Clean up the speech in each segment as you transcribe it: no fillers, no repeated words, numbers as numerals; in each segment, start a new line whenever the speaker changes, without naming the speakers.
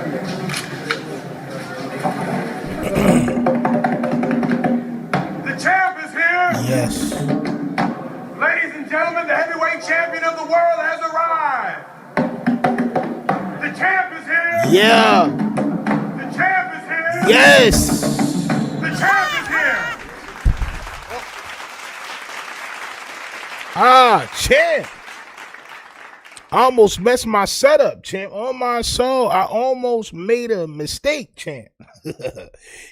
The champ is here.
Yes.
Ladies and gentlemen, the heavyweight champion of the world has arrived. The champ is here.
Yeah.
The champ is here.
Yes.
The champ is here.
Champ. I almost messed my setup, champ. On my soul, I almost made a mistake, champ.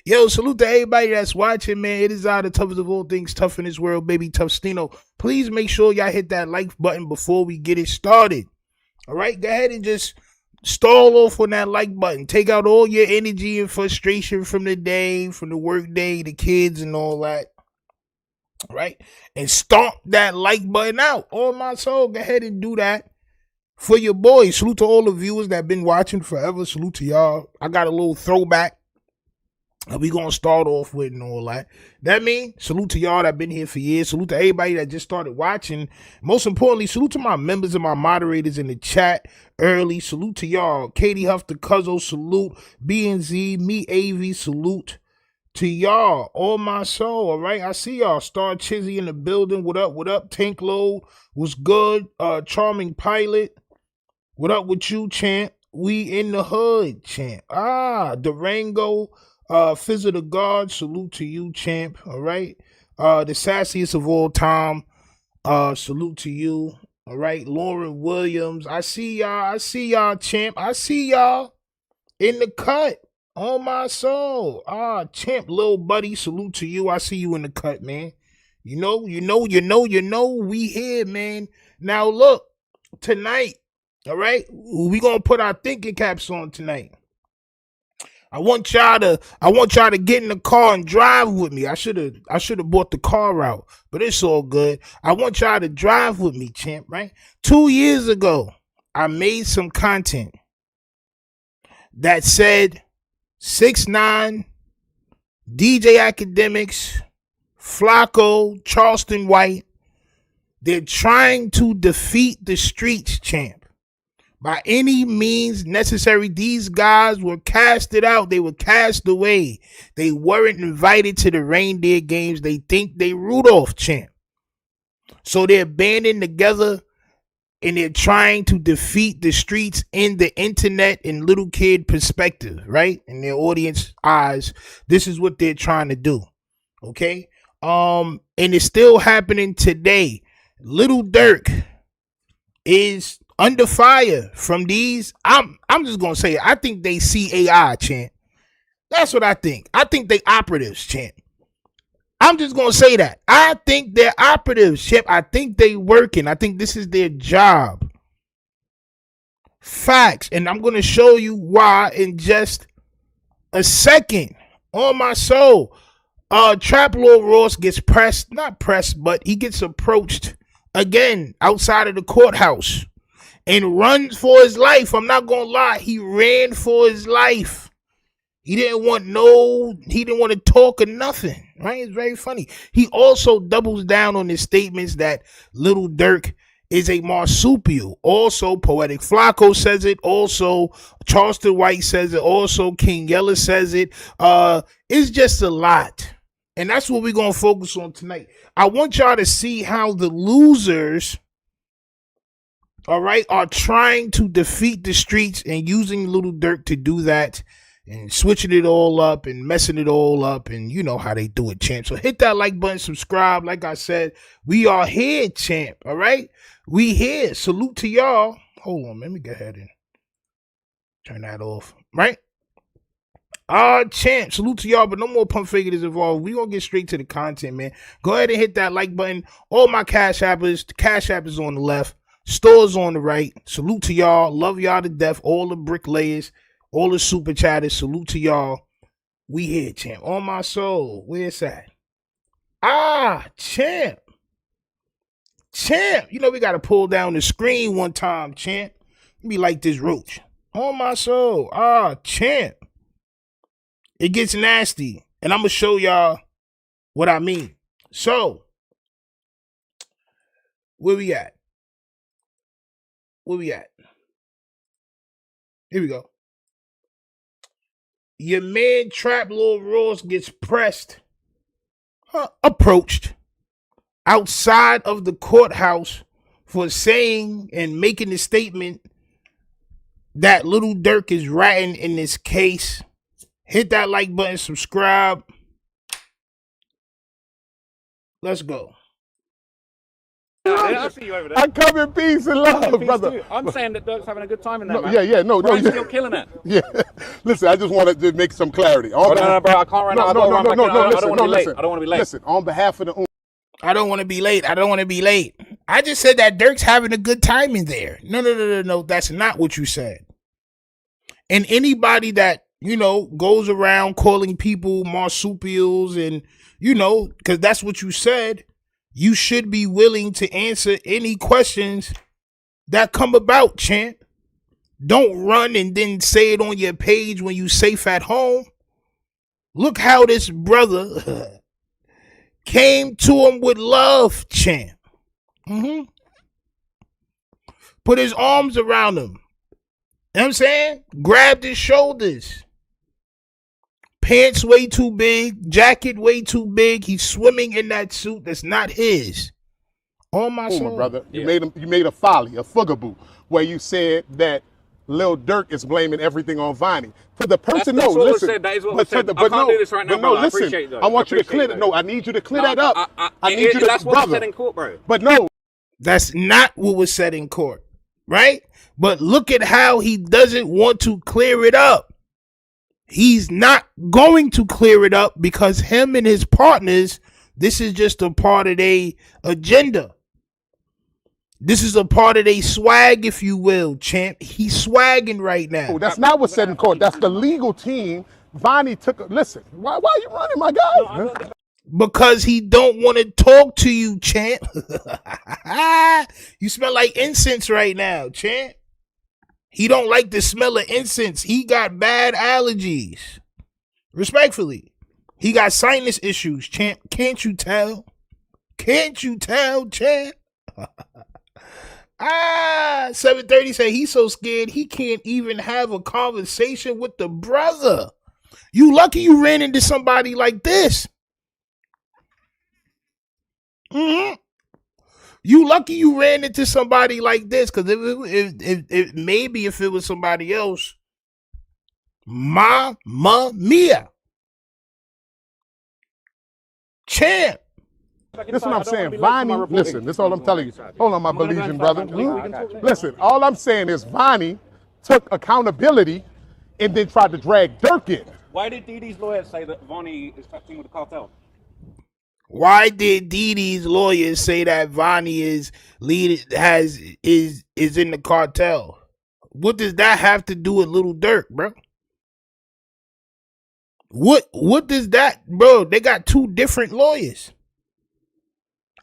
Yo, salute to everybody that's watching, man. It is the toughest of all things, tough in this world, baby. Tough Stino. Please make sure y'all hit that like button before we get it started. All right, go ahead and just stall off on that like button. Take out all your energy and frustration from the day, from the work day, the kids and all that. All right, and stomp that like button out. On my soul, go ahead and do that. For your boys, salute to all the viewers that have been watching forever. Salute to y'all. I got a little throwback that we gonna start off with and all that. That means salute to y'all that been here for years. Salute to everybody that just started watching. Most importantly, salute to my members and my moderators in the chat early. Salute to y'all. Katie Huff, the Cuzzo, salute. B&Z, me, AV, salute to y'all. All my soul, all right? I see y'all. Star Chizzy in the building. What up? What up? Tank Load was good. Charming Pilot. What up with you, champ? We in the hood, champ. Durango, Fizz of the God, salute to you, champ. All right. The sassiest of all time, salute to you. All right. Lauren Williams, I see y'all, champ. I see y'all in the cut. On my soul. Champ, little buddy, salute to you. I see you in the cut, man. You know, we here, man. Now look, tonight. All right, we gonna put our thinking caps on tonight. I want y'all to get in the car and drive with me. I should have bought the car out, but it's all good. I want y'all to drive with me, champ. Right? 2 years ago, I made some content that said 6ix9ine, DJ Academics, Flakko, Charleston White. They're trying to defeat the streets, champ. By any means necessary, these guys were casted out. They were cast away. They weren't invited to the reindeer games. They think they Rudolph, champ. So they're banding together and they're trying to defeat the streets in the internet and little kid perspective, right? In their audience eyes, this is what they're trying to do. Okay? And it's still happening today. Little Durk is under fire from these. I'm just gonna say it. I think they CAI, champ. That's what I think. I think they operatives, champ. I'm just gonna say that. I think they're operatives, champ. I think they working. I think this is their job. Facts. And I'm gonna show you why in just a second. On my soul. Trap Lord Ross gets not pressed, but he gets approached again outside of the courthouse. And runs for his life. I'm not gonna lie. He ran for his life. He didn't want to talk or nothing. Right? It's very funny. He also doubles down on his statements that Little Durk is a marsupial. Also, Poetic Flakko says it. Also, Charleston White says it. Also, King Yella says it. It's just a lot. And that's what we're gonna focus on tonight. I want y'all to see how the losers, all right, are trying to defeat the streets and using Little Durk to do that and switching it all up and messing it all up. And you know how they do it, champ. So hit that like button, subscribe. Like I said, we are here, champ. All right, we here. Salute to y'all. Hold on, let me go ahead and turn that off. Right? Champ, salute to y'all, but no more pump figures involved. We gonna get straight to the content, man. Go ahead and hit that like button. All my cash appers, the cash app is on the left. Stores on the right. Salute to y'all. Love y'all to death. All the bricklayers, all the super chatters. Salute to y'all. We here, champ. On my soul. Where's that? Champ. Champ. You know we got to pull down the screen one time, champ. Be like this roach. On my soul. Champ. It gets nasty. And I'm going to show y'all what I mean. So, where we at? Where we at? Here we go. your man Trap Lord Ross gets approached outside of the courthouse for saying and making the statement that Little Durk is ratting in this case. Hit that like button, subscribe. Let's go.
I see you over there.
I come in peace and love, brother.
Too. I'm saying that Durk's having a good time in that,
No,
man.
no,
Brian's
yeah.
still killing it.
Yeah. Listen, I just wanted to make some clarity.
No, bro, I can't right now. I don't want to be late. I don't want to be late.
Listen, on behalf of the
I don't want to be late. I just said that Durk's having a good time in there. No. That's not what you said. And anybody that, goes around calling people marsupials and, because that's what you said, you should be willing to answer any questions that come about, champ. Don't run and then say it on your page when you safe at home. Look how this brother came to him with love, champ. Put his arms around him. You know what I'm saying? Grabbed his shoulders. Pants way too big. Jacket way too big. He's swimming in that suit that's not his. On my soul.
brother. You made a folly, a fugaboo, where you said that Lil Durk is blaming everything on Vonnie. To the person,
that's what
listen.
Said. That is what was said.
But
I can't do this right now,
no,
bro.
listen.
I appreciate that.
I want you to clear that. No, I need you to clear that up. I need you to,
that's what was said in court, bro.
But no.
That's not what was said in court, right? But look at how he doesn't want to clear it up. He's not going to clear it up because him and his partners, this is just a part of their agenda. This is a part of their swag, if you will, champ. He's swagging right now.
Oh, that's not what's said in court. That's the legal team. Vonnie took. Listen, why are you running, my guy?
Because he don't want to talk to you, champ. You smell like incense right now, champ. He don't like the smell of incense. He got bad allergies. Respectfully. He got sinus issues, champ. Can't you tell? Can't you tell, champ? 730 say he's so scared he can't even have a conversation with the brother. You lucky you ran into somebody like this. You lucky you ran into somebody like this, because if maybe if it was somebody else, Mamma Mia. Champ.
This is what I'm saying. Vonnie, listen, this is all I'm telling you. Hold on, my Belizean brother. Listen, all I'm saying is Vonnie took accountability and then tried to drag Durk in.
Why did Didi's lawyers say that Vonnie is touching with the cartel?
Why did Didi's lawyers say that Vonnie is in the cartel? What does that have to do with Little Durk, bro? What does that, bro? They got two different lawyers.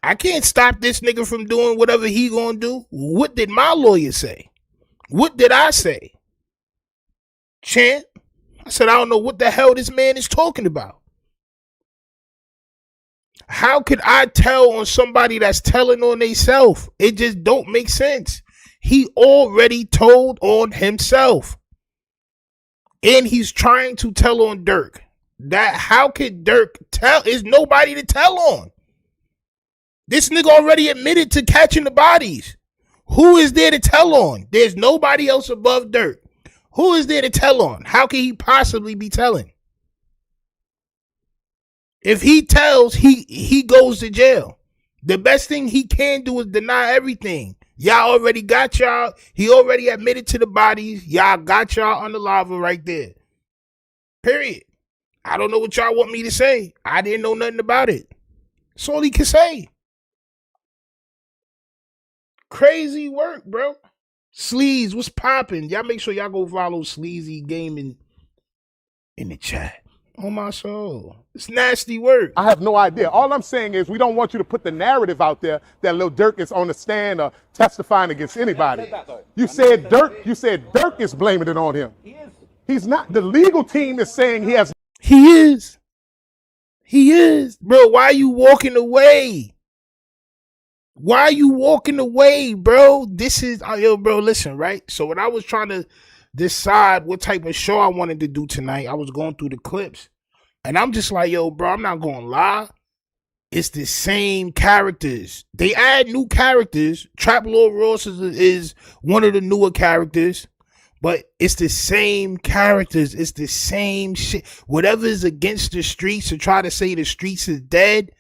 I can't stop this nigga from doing whatever he gonna do. What did my lawyer say? What did I say? Champ, I said, I don't know what the hell this man is talking about. How could I tell on somebody that's telling on themselves? It just don't make sense. He already told on himself. And he's trying to tell on Durk. That how could Durk tell? Is nobody to tell on. This nigga already admitted to catching the bodies. Who is there to tell on? There's nobody else above Durk. Who is there to tell on? How can he possibly be telling? If he tells, he goes to jail. The best thing he can do is deny everything. Y'all already got y'all. He already admitted to the bodies. Y'all got y'all on the lava right there. Period. I don't know what y'all want me to say. I didn't know nothing about it. That's all he can say. Crazy work, bro. Sleaze, what's popping? Y'all make sure y'all go follow Sleazy Gaming in the chat. On my soul. It's nasty work.
I have no idea. All I'm saying is we don't want you to put the narrative out there that Lil Durk is on the stand or testifying against anybody. You said Durk is blaming it on him. He is. He's not. The legal team is saying he has.
He is. He is. Bro, why are you walking away? Why are you walking away, bro? This is, yo, bro, listen, right? So what I was trying to decide what type of show I wanted to do tonight. I was going through the clips, and I'm just like, yo, bro, I'm not gonna lie. It's the same characters. They add new characters. Trap Lord Ross is one of the newer characters, but it's the same characters. It's the same shit. Whatever is against the streets to try to say the streets is dead,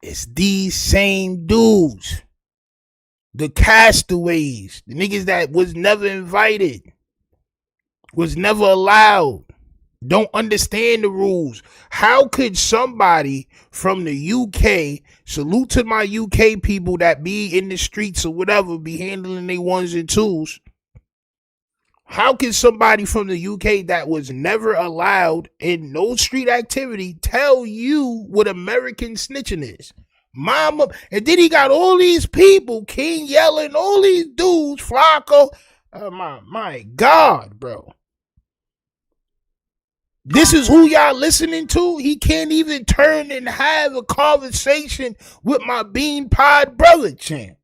it's these same dudes. The castaways, the niggas that was never invited, was never allowed, don't understand the rules. How could somebody from the UK, salute to my UK people that be in the streets or whatever, be handling their ones and twos. How can somebody from the UK that was never allowed in no street activity tell you what American snitching is? Mama, and then he got all these people, King yelling, all these dudes, Flakko. My God, bro. This is who y'all listening to? He can't even turn and have a conversation with my bean pod brother, champ.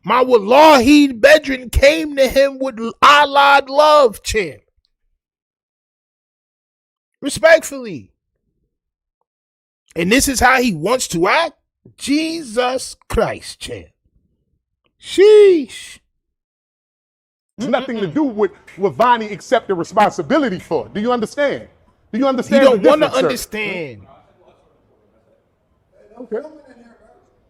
My Wallahi bedroom came to him with Allah love, champ. Respectfully. And this is how he wants to act? Jesus Christ, champ. Sheesh.
Nothing to do with what Vonnie accepted responsibility for. Do you understand? Do you understand?
You don't want to understand.
Okay.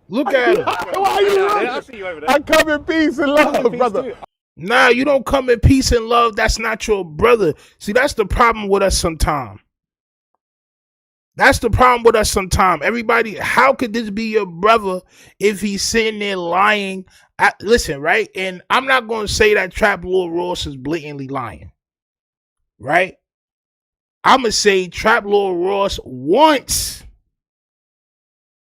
Look at him.
Why are you
I see you over there.
I come in peace and love, brother.
Nah, you don't come in peace and love. That's not your brother. See, that's the problem with us sometimes. That's the problem with us sometimes. Everybody, how could this be your brother if he's sitting there lying? Listen, right? And I'm not going to say that Trap Lord Ross is blatantly lying. Right? I'm going to say Trap Lord Ross wants.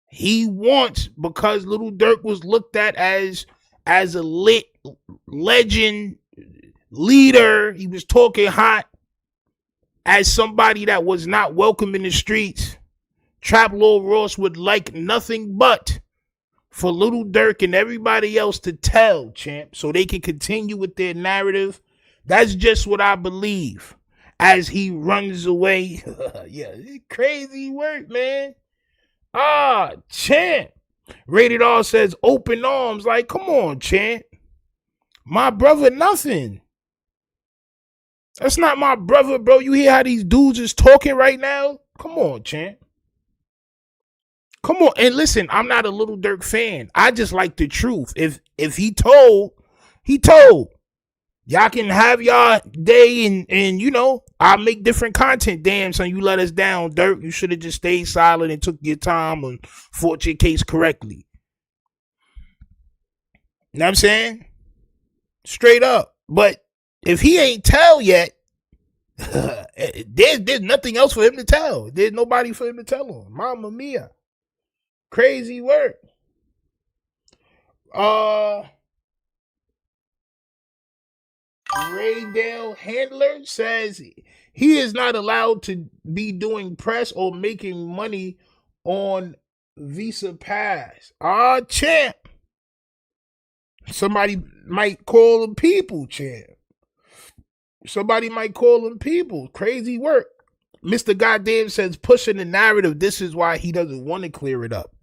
He wants, because Little Durk was looked at as a lit legend leader. He was talking hot. As somebody that was not welcome in the streets, Trap Lord Ross would like nothing but for Little Durk and everybody else to tell, champ, so they can continue with their narrative. That's just what I believe. As he runs away. Yeah, crazy work, man. Champ. Rated R says open arms. Like, come on, champ. My brother, nothing. That's not my brother, bro. You hear how these dudes is talking right now? Come on, champ. Come on. And listen, I'm not a Little Durk fan. I just like the truth. If he told, he told. Y'all can have y'all day and you know, I'll make different content. Damn, son, you let us down, Durk. You should have just stayed silent and took your time and fought your case correctly. You know what I'm saying? Straight up. But if he ain't tell yet, there's nothing else for him to tell. There's nobody for him to tell on. Mama mia. Crazy work. Raydale Handler says he is not allowed to be doing press or making money on Visa Pass. Champ. Somebody might call them people, champ. Somebody might call them people. Crazy work. Mr. Goddamn says pushing the narrative. This is why he doesn't want to clear it up.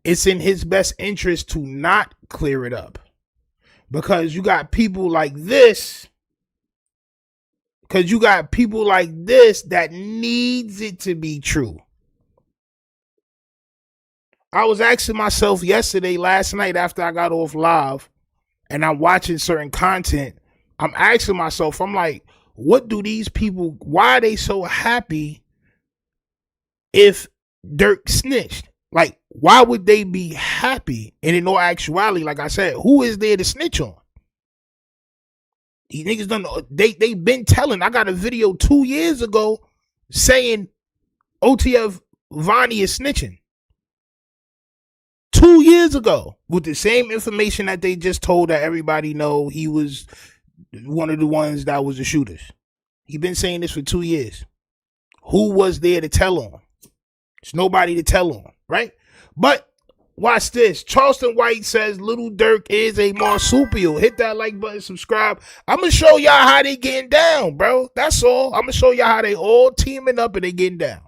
It's in his best interest to not clear it up. Because you got people like this. Because you got people like this that needs it to be true. I was asking myself last night after I got off live, and I'm watching certain content. I'm asking myself, I'm like, what do these people, why are they so happy if Durk snitched? Like, why would they be happy? And in no actuality, like I said, who is there to snitch on? These niggas don't know. They've been telling. I got a video 2 years ago saying OTF Vonnie is snitching. 2 years ago with the same information that they just told that everybody know he was one of the ones that was the shooters. He been saying this for 2 years. Who was there to tell on? There's nobody to tell on, right? But Watch this. Charleston White says Little Durk is a marsupial. Hit that like button, subscribe. I'm going to show y'all how they getting down, bro. That's all. I'm going to show y'all how they all teaming up and they getting down.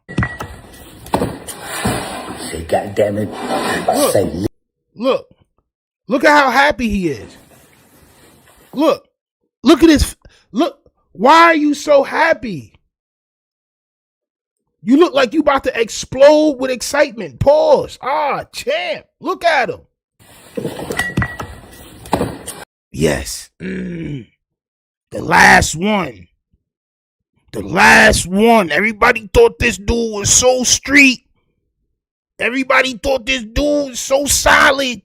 Say, God damn it.
Look at how happy he is. Look at this. Look, why are you so happy? You look like you about to explode with excitement. Pause. Champ. Look at him. Yes. The last one. The last one. Everybody thought this dude was so street. Everybody thought this dude was so solid.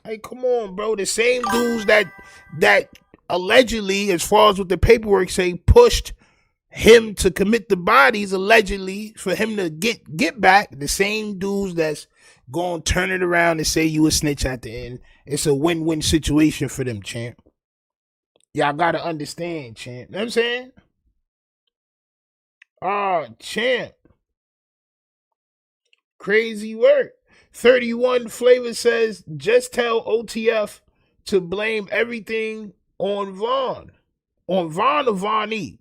Hey, come on, bro. The same dudes that allegedly, as far as what the paperwork say, pushed him to commit the bodies, allegedly, for him to get back, the same dudes that's going to turn it around and say you a snitch at the end. It's a win-win situation for them, champ. Y'all got to understand, champ. You know what I'm saying? Champ. Crazy work. 31 Flavor says, just tell OTF to blame everything on Vaughn. On Vaughn or Von E.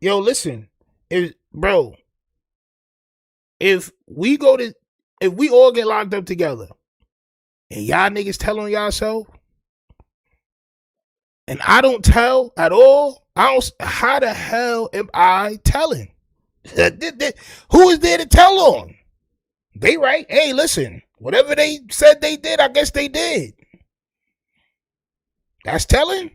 Yo, listen. If we all get locked up together and y'all niggas tell on y'allself and I don't tell at all, how the hell am I telling? Who is there to tell on? They right. Hey, listen, whatever they said they did, I guess they did. That's telling.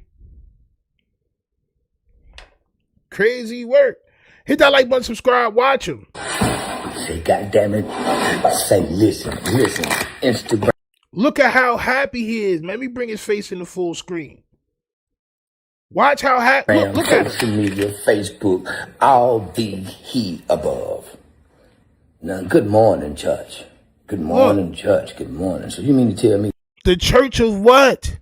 Crazy work. Hit that like button, subscribe, watch him.
Say, God damn it. I say, listen. Instagram.
Look at how happy he is. Let me bring his face in the full screen. Watch how happy. Look at
social media, Facebook, all the above. Now, good morning, church. Good morning, church. Good morning. So you mean to tell me
the church of what?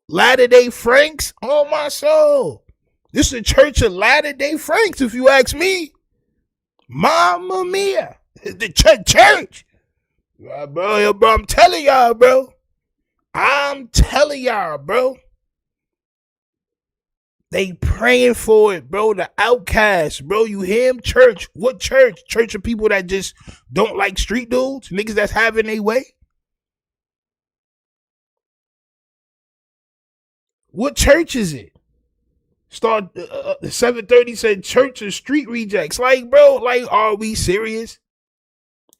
Latter-day Franks? Oh, my soul. This is the church of Latter-day Franks, if you ask me. Mamma mia. The church. Bro, I'm telling y'all, bro. They praying for it, bro. The outcasts, bro. You hear him? Church. What church? Church of people that just don't like street dudes? Niggas that's having their way? What church is it? 730 said church of street rejects. Like, bro, like, are we serious?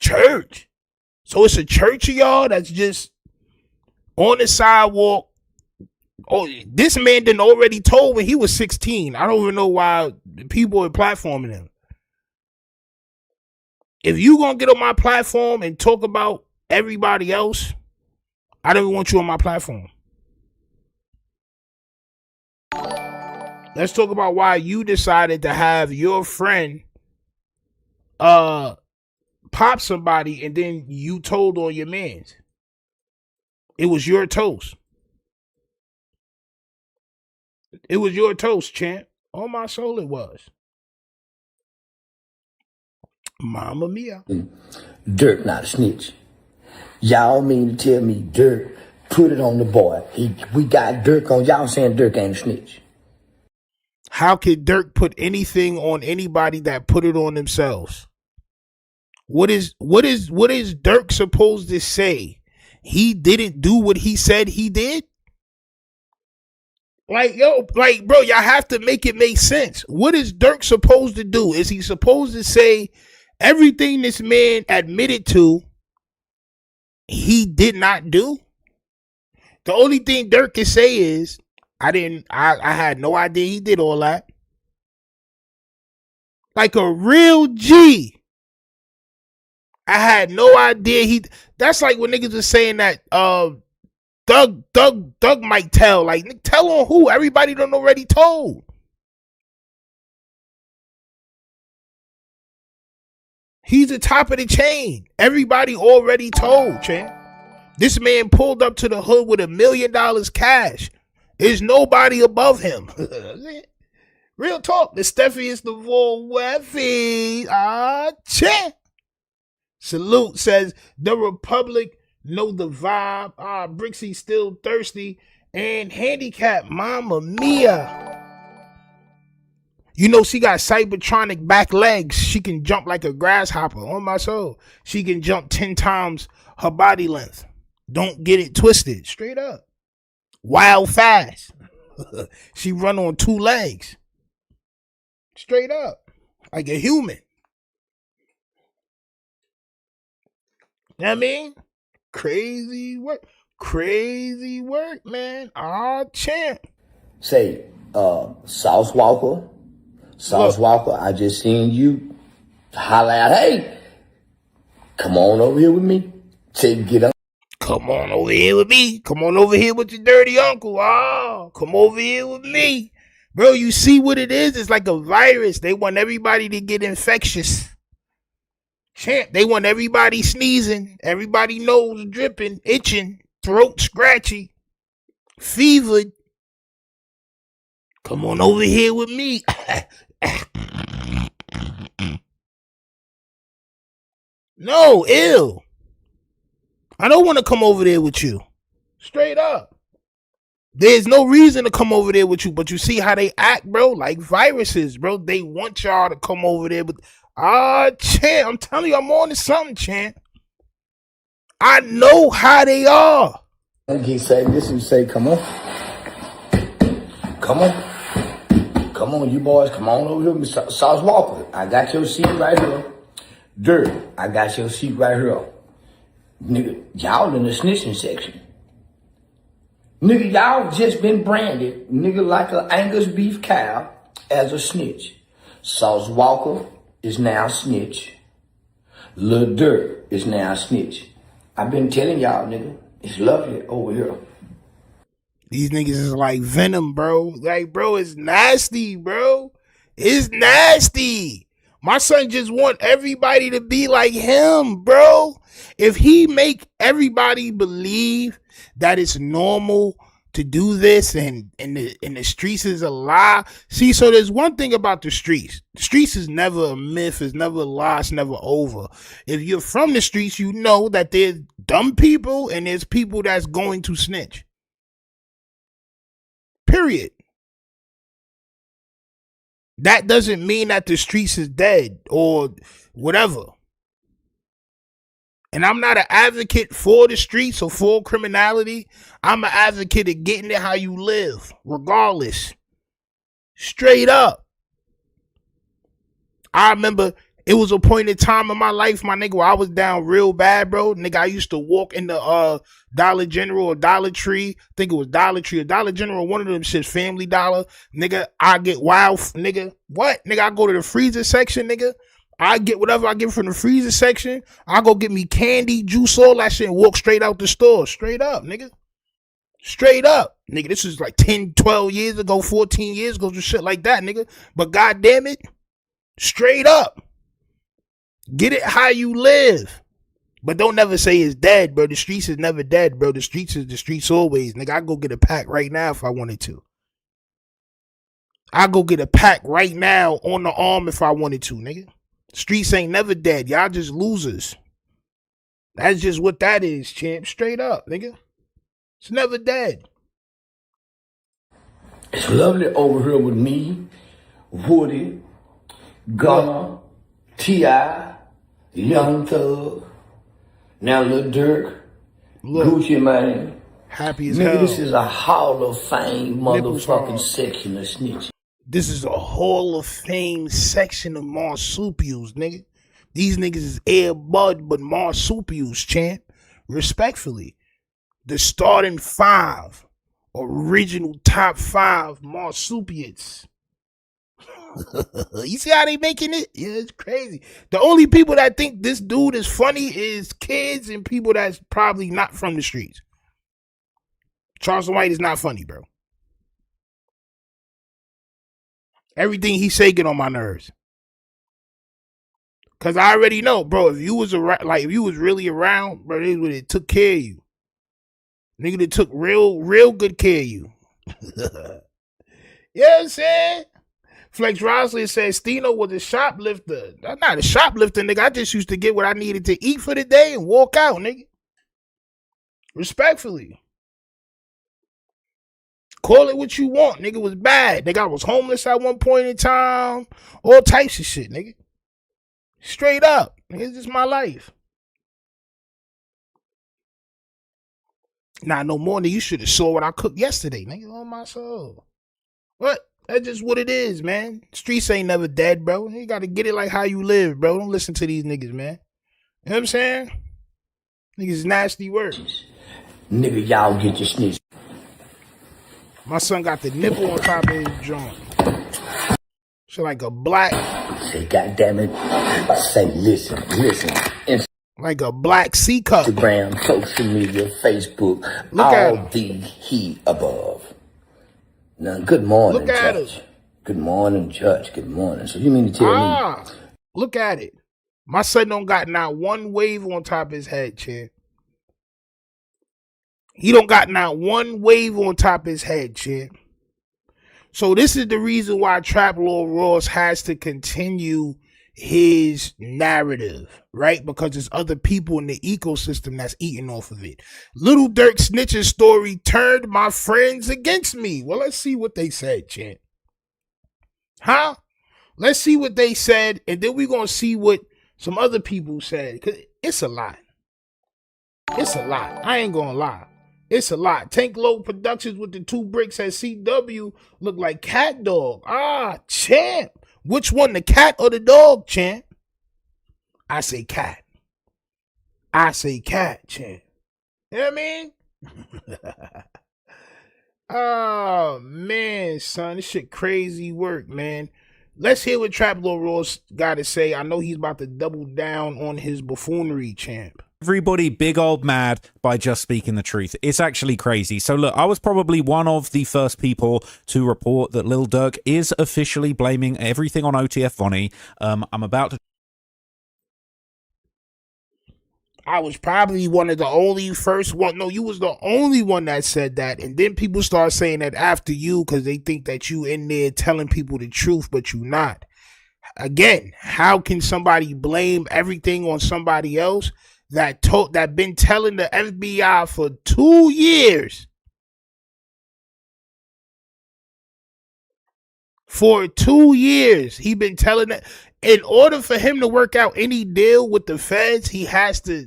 Church. So it's a church of y'all that's just on the sidewalk. Oh, this man done already told when he was 16. I don't even know why people are platforming him. If you gonna get on my platform and talk about everybody else, I don't even want you on my platform. Let's talk about why you decided to have your friend pop somebody and then you told on your mans. It was your toast. It was your toast, champ. On my soul it was. Mamma mia.
Durk not a snitch? Y'all mean to tell me Durk put it on the boy? We got Durk on. Y'all saying Durk ain't a snitch?
How could Durk put anything on anybody that put it on themselves? What is Durk supposed to say? He didn't do what he said he did? Like, yo, like, bro, y'all have to make it make sense. What is Durk supposed to do? Is he supposed to say everything this man admitted to he did not do? The only thing Durk can say is, I had no idea he did all that. Like a real G. I had no idea that's like when niggas was saying that Doug might tell. Like, tell on who? Everybody done already told. He's the top of the chain. Everybody already told, champ. This man pulled up to the hood with $1 million cash. There's nobody above him. Real talk. The Steffi is the Weffy. Champ. Salute says the Republic know the vibe. Brixie still thirsty and handicapped. Mama Mia. You know she got cybertronic back legs. She can jump like a grasshopper. On my soul. She can jump 10 times her body length. Don't get it twisted. Straight up. Wild fast. She run on 2 legs. Straight up. Like a human. You know what I mean? Crazy work. Crazy work, man. Champ.
Say, Sauce Walker. Sauce Walker, I just seen you holler out, hey, come on over here with me. Say, get up.
Come on over here with me. Come on over here with your dirty uncle. Come over here with me. Bro, you see what it is? It's like a virus. They want everybody to get infectious. Champ, they want everybody sneezing, everybody nose dripping, itching, throat scratchy, fevered. Come on over here with me. No, ill. I don't want to come over there with you. Straight up. There's no reason to come over there with you, but you see how they act, bro? Like viruses, bro. They want y'all to come over there, but champ, I'm telling you, I'm on to something, champ. I know how they are.
He say this, he say, come on. Come on. Come on, you boys, come on over here. Sauce Walker, I got your seat right here. Durk, I got your seat right here. Nigga, y'all in the snitching section. Nigga, y'all just been branded, nigga, like an Angus beef cow as a snitch. Sauce Walker is now snitch. Lil Durk is now snitch. I've been telling y'all, nigga, it's lovely over here.
These niggas is like venom, bro. Like, bro, it's nasty, bro. It's nasty. My son just want everybody to be like him, bro. If he make everybody believe that it's normal to do this and the streets is a lie. See, so there's one thing about the streets. The streets is never a myth, it's never a lie, it's never over. If you're from the streets, you know that there's dumb people and there's people that's going to snitch. Period. That doesn't mean that the streets is dead or whatever. And I'm not an advocate for the streets or for criminality. I'm an advocate of getting it how you live, regardless. Straight up. I remember it was a point in time in my life, my nigga, where I was down real bad, bro. Nigga, I used to walk in the Dollar General or Dollar Tree. I think it was Dollar Tree or Dollar General, one of them shits, Family Dollar. Nigga, I get wild, nigga. What? Nigga, I go to the freezer section, nigga. I get whatever I get from the freezer section. I go get me candy, juice, all that shit, and walk straight out the store. Straight up, nigga. Straight up. Nigga, this is like 10, 12 years ago, 14 years ago, some shit like that, nigga. But goddamn it, straight up. Get it how you live. But don't never say it's dead, bro. The streets is never dead, bro. The streets is the streets always. Nigga, I go get a pack right now if I wanted to. I go get a pack right now on the arm if I wanted to, nigga. Streets ain't never dead. Y'all just losers. That's just what that is, champ. Straight up, nigga. It's never dead.
It's lovely over here with me, Woody, Gunna, T.I., Young Thug, now Lil Durk, Gucci Mane.
Happy as
nigga,
hell.
This is a Hall of Fame motherfucking section of snitching.
This is a Hall of Fame section of marsupials, nigga. These niggas is Air Bud, but marsupials, champ. Respectfully. The starting 5. Original top 5 marsupials. You see how they making it? Yeah, it's crazy. The only people that think this dude is funny is kids and people that's probably not from the streets. Charleston White is not funny, bro. Everything he say get on my nerves. Cause I already know, bro, if you was around, like if you was really around, bro, they would have took care of you. Nigga, they took real good care of you. You know what I'm saying? Flex Rosley said Stino was a shoplifter. I'm not a shoplifter, nigga. I just used to get what I needed to eat for the day and walk out, nigga. Respectfully. Call it what you want, nigga. It was bad. Nigga, I was homeless at one point in time. All types of shit, nigga. Straight up. Nigga, it's just my life. Nah, no more than you should have saw what I cooked yesterday, nigga. On my soul. What? That's just what it is, man. Streets ain't never dead, bro. You gotta get it like how you live, bro. Don't listen to these niggas, man. You know what I'm saying? Niggas nasty words.
Nigga, y'all get your snitch.
My son got the nipple on top of his joint. So like a black.
Say, goddamn it. I say, listen.
Like a black C cup.
Instagram, social media, Facebook,
Look
all the above. Now, good morning,
Look at
Judge.
it.
Good morning, Judge. Good morning. So you mean to tell me?
Look at it. My son don't got not one wave on top of his head, champ. He don't got not one wave on top of his head, champ. So this is the reason why Trap Lord Ross has to continue his narrative, right? Because there's other people in the ecosystem that's eating off of it. Little Durk snitch's story turned my friends against me. Well, let's see what they said, champ. Huh? Let's see what they said, and then we're going to see what some other people said, because it's a lot. It's a lot. I ain't going to lie. It's a lot. Tank Low Productions with the 2 bricks at CW look like Cat Dog. Champ. Which one, the cat or the dog, champ? I say cat. I say cat, champ. You know what I mean? Oh, man, son. This shit crazy work, man. Let's hear what Trap Lord Ross got to say. I know he's about to double down on his buffoonery, champ.
Everybody big old mad by just speaking the truth. It's actually crazy. So look, I was probably one of the first people to report that Lil Durk is officially blaming everything on OTF Vonnie. I'm about to...
I was probably one of the only first one. No, you was the only one that said that. And then people start saying that after you because they think that you in there telling people the truth, but you not. Again, how can somebody blame everything on somebody else that been telling the FBI for 2 years? For 2 years, he been telling that. In order for him to work out any deal with the feds, he has to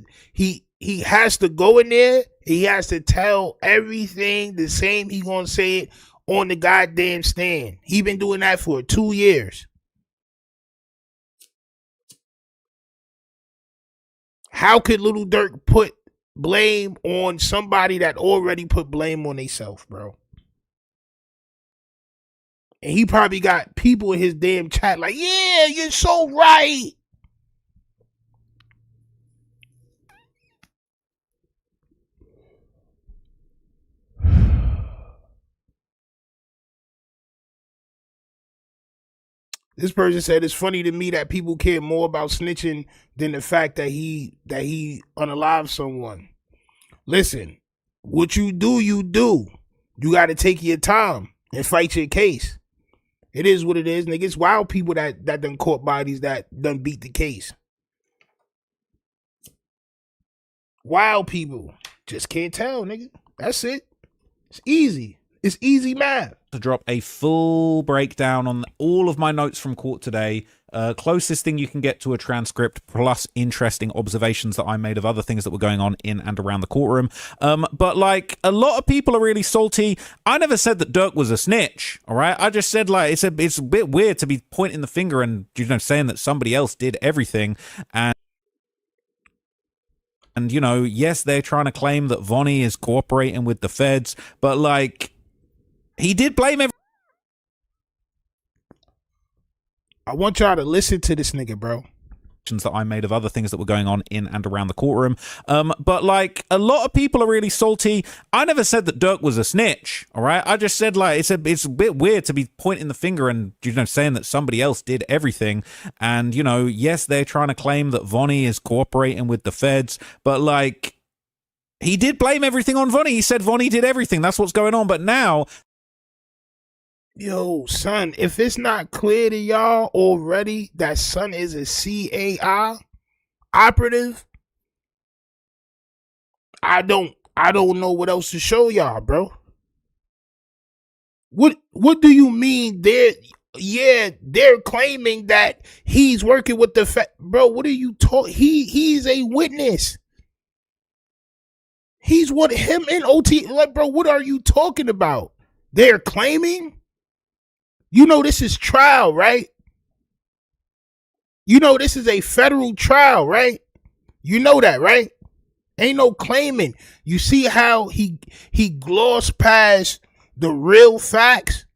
go in there. He has to tell everything the same. He gonna say it on the goddamn stand. He been doing that for 2 years. How could Little Durk put blame on somebody that already put blame on themselves, bro? And he probably got people in his damn chat like, yeah, you're so right. This person said it's funny to me that people care more about snitching than the fact that he unalived someone. Listen, what you do, you do. You got to take your time and fight your case. It is what it is, nigga. It's wild people that done caught bodies that done beat the case. Wild people. Just can't tell, nigga. That's it. It's easy. It's easy math.
To drop a full breakdown on all of my notes from court today. Closest thing you can get to a transcript, plus interesting observations that I made of other things that were going on in and around the courtroom. But like, a lot of people are really salty. I never said that Durk was a snitch, all right? I just said, like, it's a bit weird to be pointing the finger and, you know, saying that somebody else did everything. And you know, yes, they're trying to claim that Vonnie is cooperating with the feds, but like, he did blame everyone.
I want y'all to listen to this nigga, bro.
That I made of other things that were going on in and around the courtroom. But like, a lot of people are really salty. I never said that Durk was a snitch, all right? I just said, like, it's a bit weird to be pointing the finger and, you know, saying that somebody else did everything. And, you know, yes, they're trying to claim that Vonnie is cooperating with the feds, but like, he did blame everything on Vonnie. He said Vonnie did everything. That's what's going on. But now
Yo, son, if it's not clear to y'all already that son is a CAI operative, I don't know what else to show y'all, bro. What do you mean they're claiming that he's working with the bro, what are you talking? He's a witness. He's what him and OT, like, bro, what are you talking about? They're claiming? You know this is trial, right? You know this is a federal trial, right? You know that, right? Ain't no claiming. You see how he glossed past the real facts?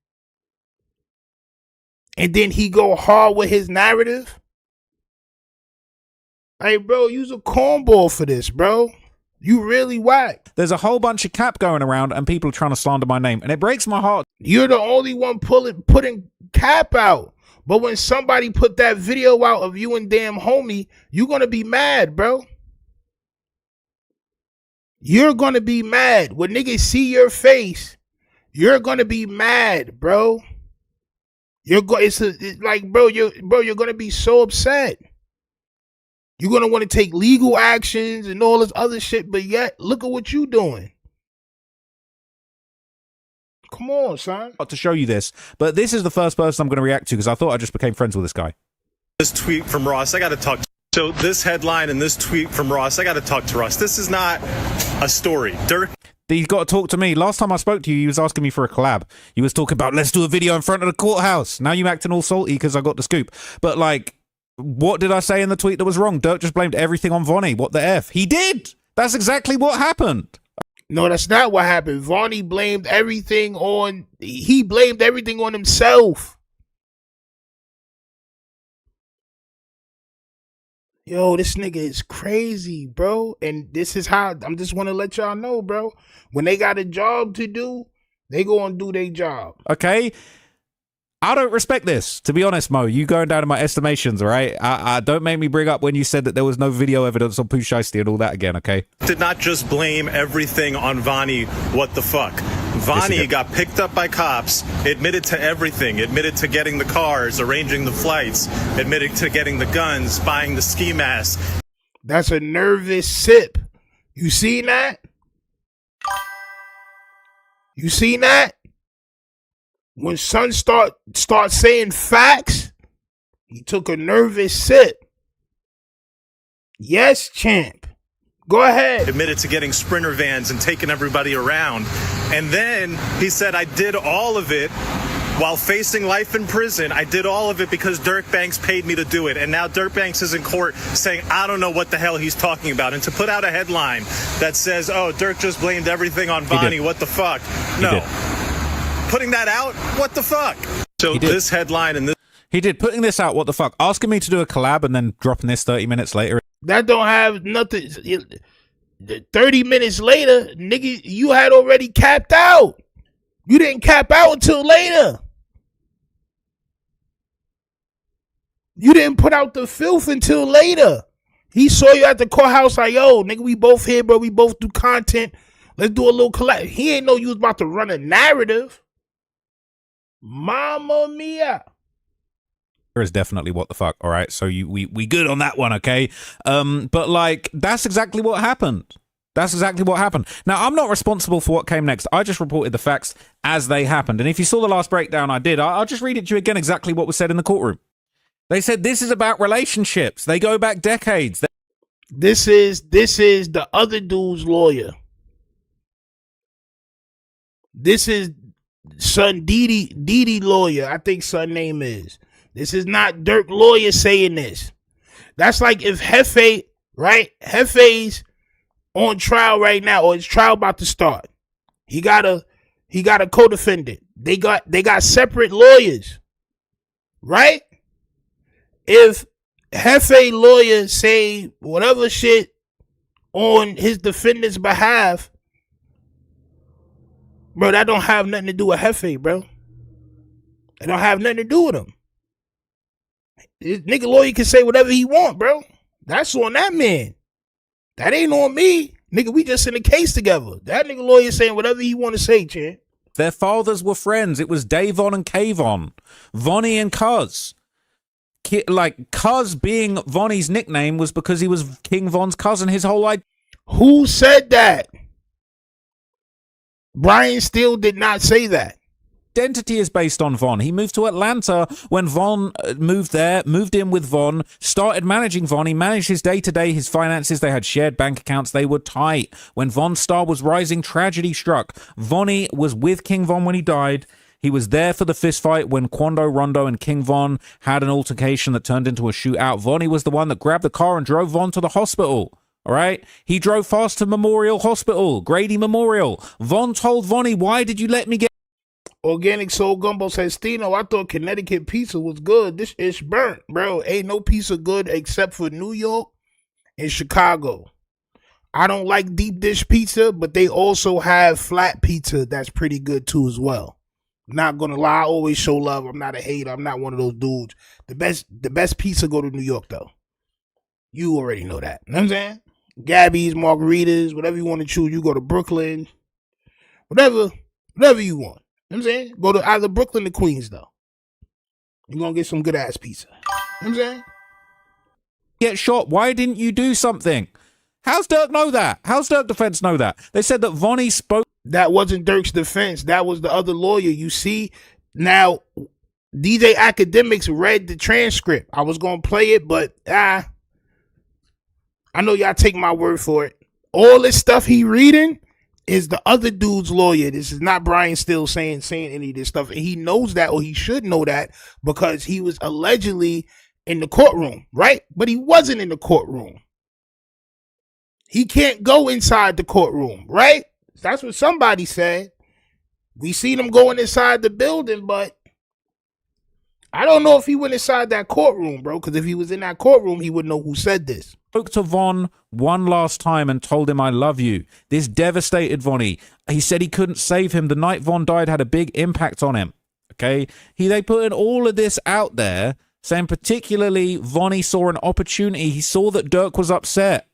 And then he go hard with his narrative? Hey, bro, you's a cornball for this, bro. You really whack.
There's a whole bunch of cap going around and people are trying to slander my name. And it breaks my heart.
You're the only one putting cap out. But when somebody put that video out of you and damn homie, you're going to be mad, bro. You're going to be mad. When niggas see your face, you're going to be mad, bro. You're going to be so upset. You're going to want to take legal actions and all this other shit, but yet, look at what you doing. Come on, son.
To show you this, but this is the first person I'm going to react to because I thought I just became friends with this guy.
This tweet from Ross, I got to talk. So this headline and this tweet from Ross, I got to talk to Ross. This is not a story. Durk.
He's got to talk to me. Last time I spoke to you, he was asking me for a collab. He was talking about, let's do a video in front of the courthouse. Now you acting all salty because I got the scoop. But like, what did I say in the tweet that was wrong? Durk just blamed everything on Vonnie. What the F? He did. That's exactly what happened.
No, that's not what happened. Vonnie blamed everything on... He blamed everything on himself. Yo, this nigga is crazy, bro. And this is how... I'm just want to let y'all know, bro. When they got a job to do, they go and do their job.
Okay? I don't respect this, to be honest, Mo. You going down in my estimations, all right? Don't make me bring up when you said that there was no video evidence on Pooh Shiesty and all that again, okay?
Did not just blame everything on Vonnie. What the fuck? Vonnie got picked up by cops, admitted to everything, admitted to getting the cars, arranging the flights, admitted to getting the guns, buying the ski mask.
That's a nervous sip. You seen that? You seen that? When son start saying facts, he took a nervous sip. Yes, champ. Go ahead.
Admitted to getting Sprinter vans and taking everybody around. And then he said, I did all of it while facing life in prison. I did all of it because Durk Banks paid me to do it. And now Durk Banks is in court saying, I don't know what the hell he's talking about. And to put out a headline that says, oh, Durk just blamed everything on Vonnie. What the fuck? No. Putting that out? What the fuck? So this headline and this...
He did. Putting this out, what the fuck? Asking me to do a collab and then dropping this 30 minutes later.
That don't have nothing. 30 minutes later, nigga, you had already capped out. You didn't cap out until later. You didn't put out the filth until later. He saw you at the courthouse like, yo, nigga, we both here, bro. We both do content. Let's do a little collab. He ain't know you was about to run a narrative. Mamma mia.
Is definitely what the fuck. All right, so we good on that one, okay? But like, that's exactly what happened. That's exactly what happened. Now, I'm not responsible for what came next. I just reported the facts as they happened. And if you saw the last breakdown I did, I'll just read it to you again, exactly what was said in the courtroom. They said this is about relationships. They go back decades.
This is the other dude's lawyer. This is son Didi lawyer. I think son name is. This is not Durk lawyer saying this. That's like if Hefe, right? Hefe's on trial right now, or his trial about to start. He got a co-defendant. They got separate lawyers, right? If Hefe lawyer say whatever shit on his defendant's behalf, bro, that don't have nothing to do with Hefe, bro. It don't have nothing to do with him. This nigga lawyer can say whatever he want, bro. That's on that man. That ain't on me. Nigga, we just in a case together. That nigga lawyer saying whatever he want to say, champ.
Their fathers were friends. It was Davon and Kayvon. Vonnie and Cuz. Like, Cuz being Vonnie's nickname was because he was King Von's cousin his whole life.
Who said that? Brian Steele did not say that.
Identity is based on Von. He moved to Atlanta when Von moved there, moved in with Von, started managing Von. He managed his day-to-day, his finances. They had shared bank accounts. They were tight. When Von's star was rising, tragedy struck. Vonnie was with King Von when he died. He was there for the fist fight when Quando Rondo and King Von had an altercation that turned into a shootout. Vonnie was the one that grabbed the car and drove Von to the hospital. All right? He drove fast to Memorial Hospital, Grady Memorial. Von told Vonnie, why did you let me get...
Organic Soul Gumbo says, Stino, I thought Connecticut pizza was good. This ish burnt, bro. Ain't no pizza good except for New York and Chicago. I don't like deep dish pizza, but they also have flat pizza that's pretty good too as well. Not gonna lie, I always show love. I'm not a hater. I'm not one of those dudes. The best pizza go to New York though. You already know that. You know what I'm saying? Gabby's, margaritas, whatever you want to choose. You go to Brooklyn. Whatever you want. You know what I'm saying? Go to either Brooklyn or Queens, though. You're going to get some good-ass pizza. You know what I'm saying?
Get shot. Why didn't you do something? How's Durk know that? How's Durk Defense know that? They said that Vonnie spoke...
That wasn't Durk's defense. That was the other lawyer. You see? Now, DJ Academics read the transcript. I was going to play it, but I know y'all take my word for it. All this stuff he reading is the other dude's lawyer. This is not Brian Steele saying any of this stuff. And he knows that, or he should know that, because he was allegedly in the courtroom, right? But he wasn't in the courtroom. He can't go inside the courtroom, right? That's what somebody said. We seen him going inside the building, but I don't know if he went inside that courtroom, bro, because if he was in that courtroom, he would know who said this.
Spoke to Von one last time and told him, I love you. This devastated Vonnie. He said he couldn't save him. The night Von died had a big impact on him. Okay? They put in all of this out there, saying particularly Vonnie saw an opportunity. He saw that Durk was upset.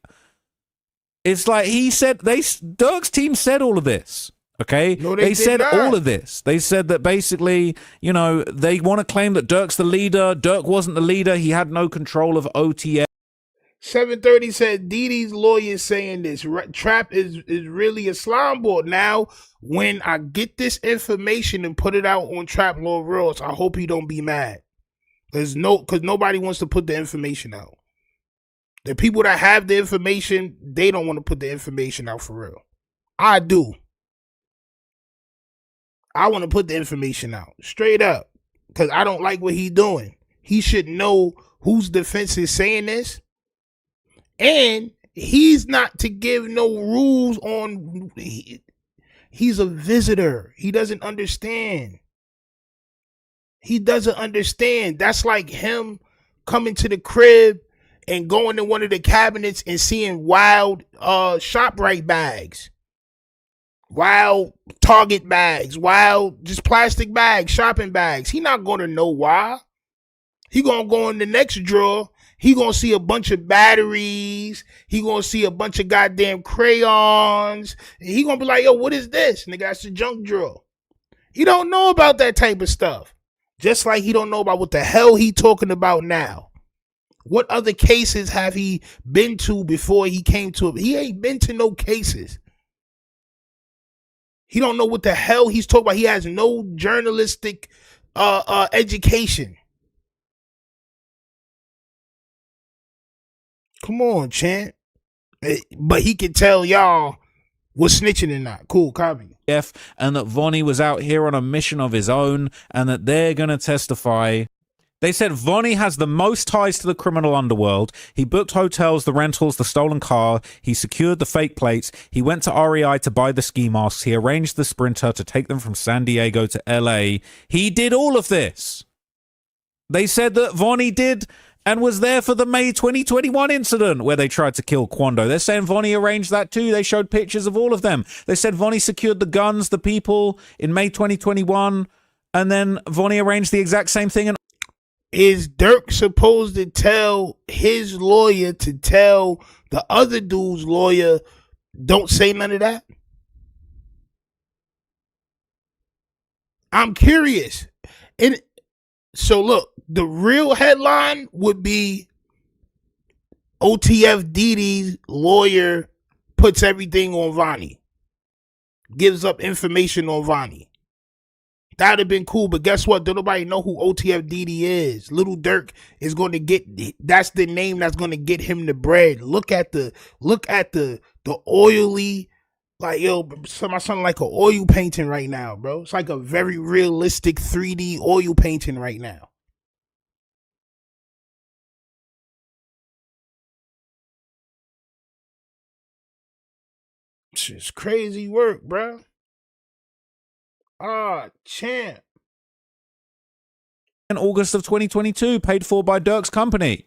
It's like he said, Durk's team said all of this. Okay?
No,
they said
not.
all of this. They said that basically, they want to claim that Durk's the leader. Durk wasn't the leader. He had no control of OTS.
730 said Didi's lawyer saying this. Trap is really a slime board. Now, when I get this information and put it out on Trap Law Rules, I hope he don't be mad. Because nobody wants to put the information out. The people that have the information, they don't want to put the information out for real. I do. I want to put the information out. Straight up. Because I don't like what he's doing. He should know whose defense is saying this. And he's not to give no rules on... He's a visitor. He doesn't understand. He doesn't understand. That's like him coming to the crib and going to one of the cabinets and seeing wild ShopRite bags. Wild Target bags. Wild just plastic bags, shopping bags. He not going to know why. He going to go in the next drawer. He going to see a bunch of batteries. He going to see a bunch of goddamn crayons. And he going to be like, yo, what is this? Nigga, that's a junk drawer. He don't know about that type of stuff. Just like he don't know about what the hell he talking about now. What other cases have he been to before he came to it? He ain't been to no cases. He don't know what the hell he's talking about. He has no journalistic education. Come on, Chant. But he can tell y'all what's snitching or not. Cool, copy.
And that Vonnie was out here on a mission of his own and that they're going to testify. They said Vonnie has the most ties to the criminal underworld. He booked hotels, the rentals, the stolen car. He secured the fake plates. He went to REI to buy the ski masks. He arranged the Sprinter to take them from San Diego to LA. He did all of this. They said that Vonnie did and was there for the May 2021 incident where they tried to kill Quando. They're saying Vonnie arranged that too. They showed pictures of all of them. They said Vonnie secured the guns, the people in May 2021, and then Vonnie arranged the exact same thing. And
is Durk supposed to tell his lawyer to tell the other dude's lawyer, don't say none of that? I'm curious. And so look, the real headline would be OTF Didi's lawyer puts everything on Vonnie. Gives up information on Vonnie. That'd have been cool, but guess what? Don't nobody know who OTF Didi is. Little Durk is going to get, that's the name that's going to get him the bread. Look at the oily, like, yo, my son like an oil painting right now, bro. It's like a very realistic 3D oil painting right now. It's crazy work, bro. Champ.
In August of 2022, paid for by Durk's company.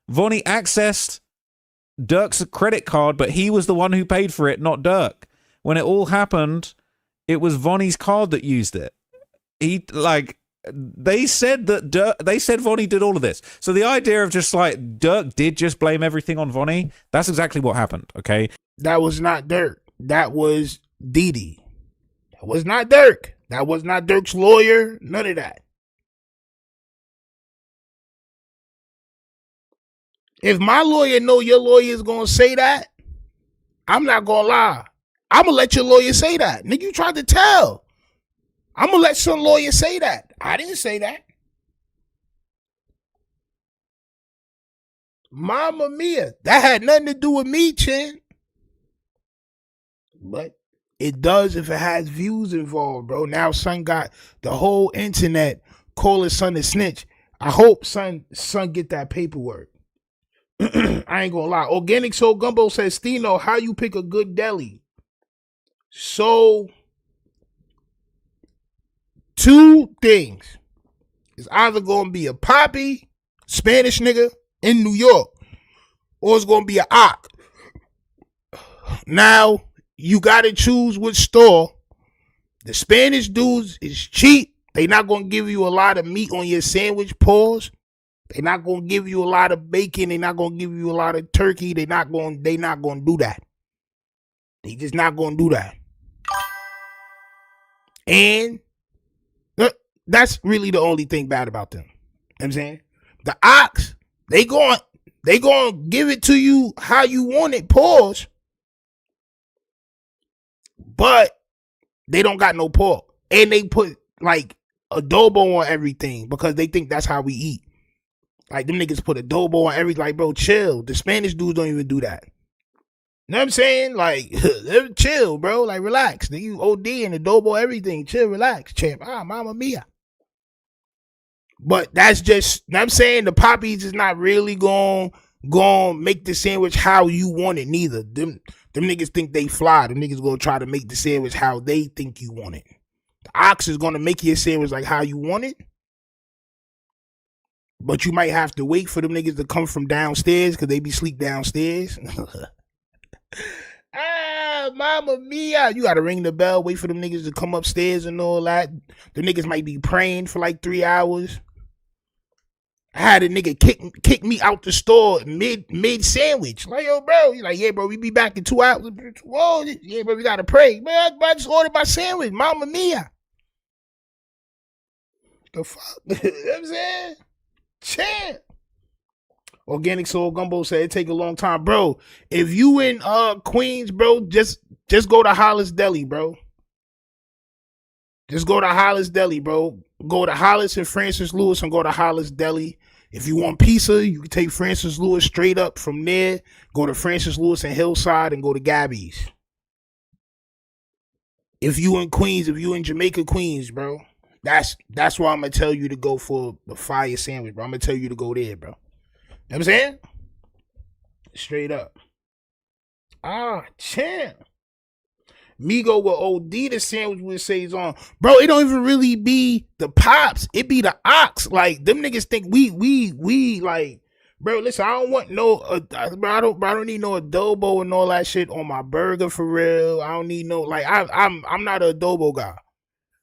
Vonnie accessed Durk's credit card, but he was the one who paid for it, not Durk. When it all happened, it was Vonnie's card that used it. They said Vonnie did all of this. So the idea of just like Durk did just blame everything on Vonnie, that's exactly what happened, okay?
That was not Durk. That was Didi. That was not Durk. That was not Durk's lawyer. None of that. If my lawyer know your lawyer is going to say that, I'm not going to lie. I'm going to let your lawyer say that. Nigga, you tried to tell. I'm going to let some lawyer say that. I didn't say that. Mama mia. That had nothing to do with me, Chin. But it does if it has views involved, bro. Now son got the whole internet calling son a snitch. I hope son get that paperwork. I ain't gonna lie. Organic Soul Gumbo says, Stino, how you pick a good deli? So, two things. It's either gonna be a poppy, Spanish nigga in New York, or it's gonna be an ock. Now, you gotta choose which store. The Spanish dudes is cheap. They not gonna give you a lot of meat on your sandwich, pause. They not gonna give you a lot of bacon. They not gonna give you a lot of turkey. They not gonna do that. They just not gonna do that. And that's really the only thing bad about them. You know what I'm saying? The ox, they gonna give it to you how you want it, pause. But they don't got no pork. And they put like adobo on everything because they think that's how we eat. Like, them niggas put adobo on everything. Like, bro, chill. The Spanish dudes don't even do that. You know what I'm saying? Like, chill, bro. Like, relax. Then you OD and adobo everything. Chill, relax, champ. Mama mia. But that's just, you know what I'm saying? The poppies is not really going make the sandwich how you want it, neither. Them niggas think they fly. Them niggas gonna try to make the sandwich how they think you want it. The ox is gonna make your sandwich like how you want it. But you might have to wait for them niggas to come from downstairs because they be sleep downstairs. Mama mia. You got to ring the bell, wait for them niggas to come upstairs and all that. The niggas might be praying for like 3 hours. I had a nigga kick me out the store mid sandwich. Like, yo, bro. He's like, yeah, bro, we be back in 2 hours. Whoa, yeah, bro, we got to pray. Man, I just ordered my sandwich. Mama mia. The fuck? You know what I'm saying? Champ. Organic Soul Gumbo said it take a long time, bro. If you in Queens, bro, just go to Hollis Deli, bro. Just go to Hollis Deli, bro. Go to Hollis and Francis Lewis and go to Hollis Deli. If you want pizza, you can take Francis Lewis straight up from there. Go to Francis Lewis and Hillside and go to Gabby's. If you in Queens, if you in Jamaica, Queens, bro. That's why I'm going to tell you to go for the fire sandwich, bro. I'm going to tell you to go there, bro. You know what I'm saying? Straight up. Champ. Migo with OD the sandwich with says on. Bro, it don't even really be the pops. It be the ox. Like, them niggas think we like, bro, listen, I don't want no, bro, I don't need no adobo and all that shit on my burger for real. I don't need no, like, I'm not an adobo guy.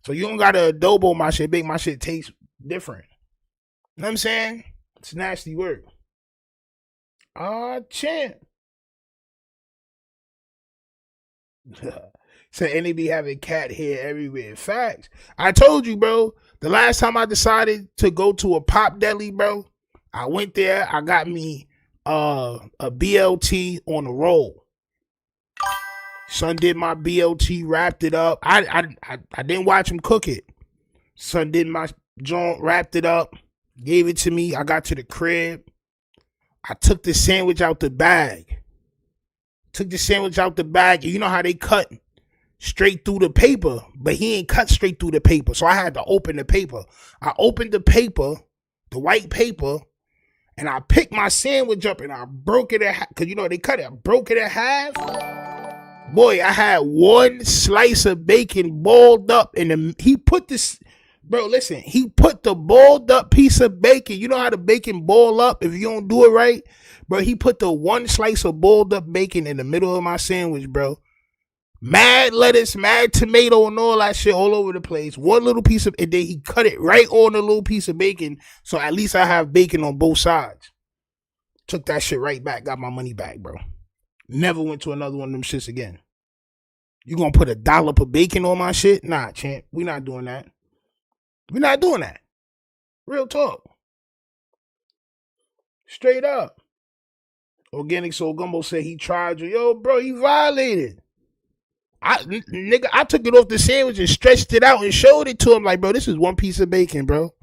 So you don't gotta adobo my shit, make my shit taste different. You know what I'm saying? It's nasty work. Champ. and they be having cat hair everywhere. Facts. I told you, bro. The last time I decided to go to a pop deli, bro, I went there. I got me a BLT on a roll. Son did my BLT, wrapped it up. I didn't watch him cook it. Son did my joint, wrapped it up, gave it to me. I got to the crib. I took the sandwich out the bag. You know how they cut straight through the paper, but he ain't cut straight through the paper. So I had to open the paper. I opened the paper, the white paper, and I picked my sandwich up and I broke it in half. Because, you know, they cut it. I broke it in half. Boy, I had one slice of bacon balled up. And he put this... Bro, listen. He put the balled up piece of bacon. You know how the bacon ball up if you don't do it right? Bro, he put the one slice of balled up bacon in the middle of my sandwich, bro. Mad lettuce, mad tomato, and all that shit all over the place. One little piece of, and then he cut it right on a little piece of bacon. So at least I have bacon on both sides. Took that shit right back. Got my money back, bro. Never went to another one of them shits again. You gonna put $1 per bacon on my shit? Nah, champ. We not doing that. We not doing that. Real talk. Straight up. Organic Soul Gumbo said he tried you. Yo, bro, he violated. I took it off the sandwich and stretched it out and showed it to him like, bro, this is one piece of bacon, bro.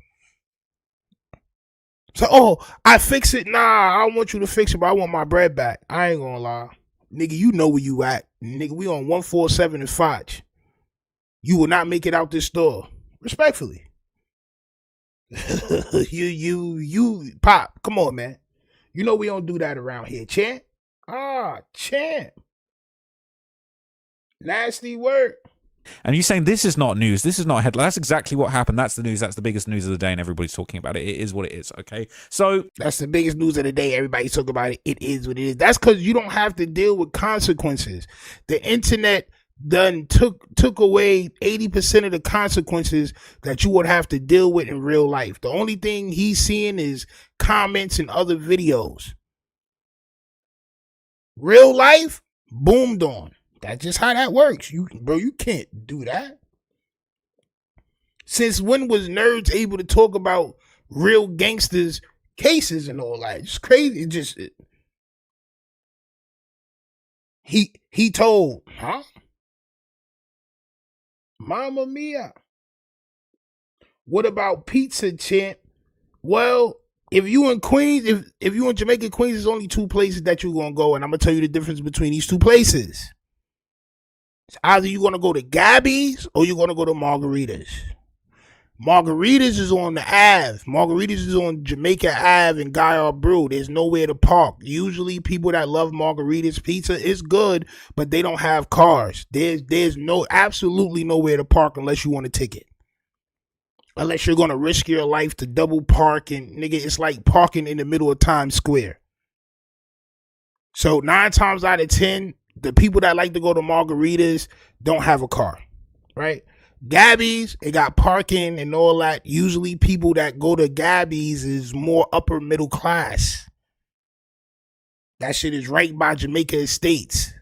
So, I fix it. Nah, I don't want you to fix it, but I want my bread back. I ain't gonna lie. Nigga, you know where you at. Nigga, we on 147 and Foch. You will not make it out this store. Respectfully. you, Pop, come on, man. You know we don't do that around here, champ. Champ. Nasty work.
And you saying this is not news, this is not a headline. That's exactly what happened. That's the news. That's the biggest news of the day, and everybody's talking about it. It is what it is, okay? So
that's the biggest news of the day. Everybody's talking about it. It is what it is. That's because you don't have to deal with consequences. The internet done took away 80% of the consequences that you would have to deal with in real life. The only thing he's seeing is comments and other videos. Real life, boomed on. That's just how that works. You can't do that. Since when was nerds able to talk about real gangsters' cases and all that? It's crazy. He told, huh? Mamma mia. What about pizza, champ? Well, if you in Queens, if you in Jamaica, Queens, there's only two places that you're gonna go, and I'm gonna tell you the difference between these two places. It's either you're gonna go to Gabby's or you're gonna go to Margaritas. Margaritas is on the Ave. Margaritas is on Jamaica Ave and Guy Brew. There's nowhere to park. Usually people that love Margaritas pizza is good, but they don't have cars. There's absolutely nowhere to park unless you want a ticket. Unless you're going to risk your life to double park, and nigga, it's like parking in the middle of Times Square. So 9 times out of 10, the people that like to go to Margaritas don't have a car, right? Gabby's, it got parking and all that. Usually people that go to Gabby's is more upper middle class. That shit is right by Jamaica Estates,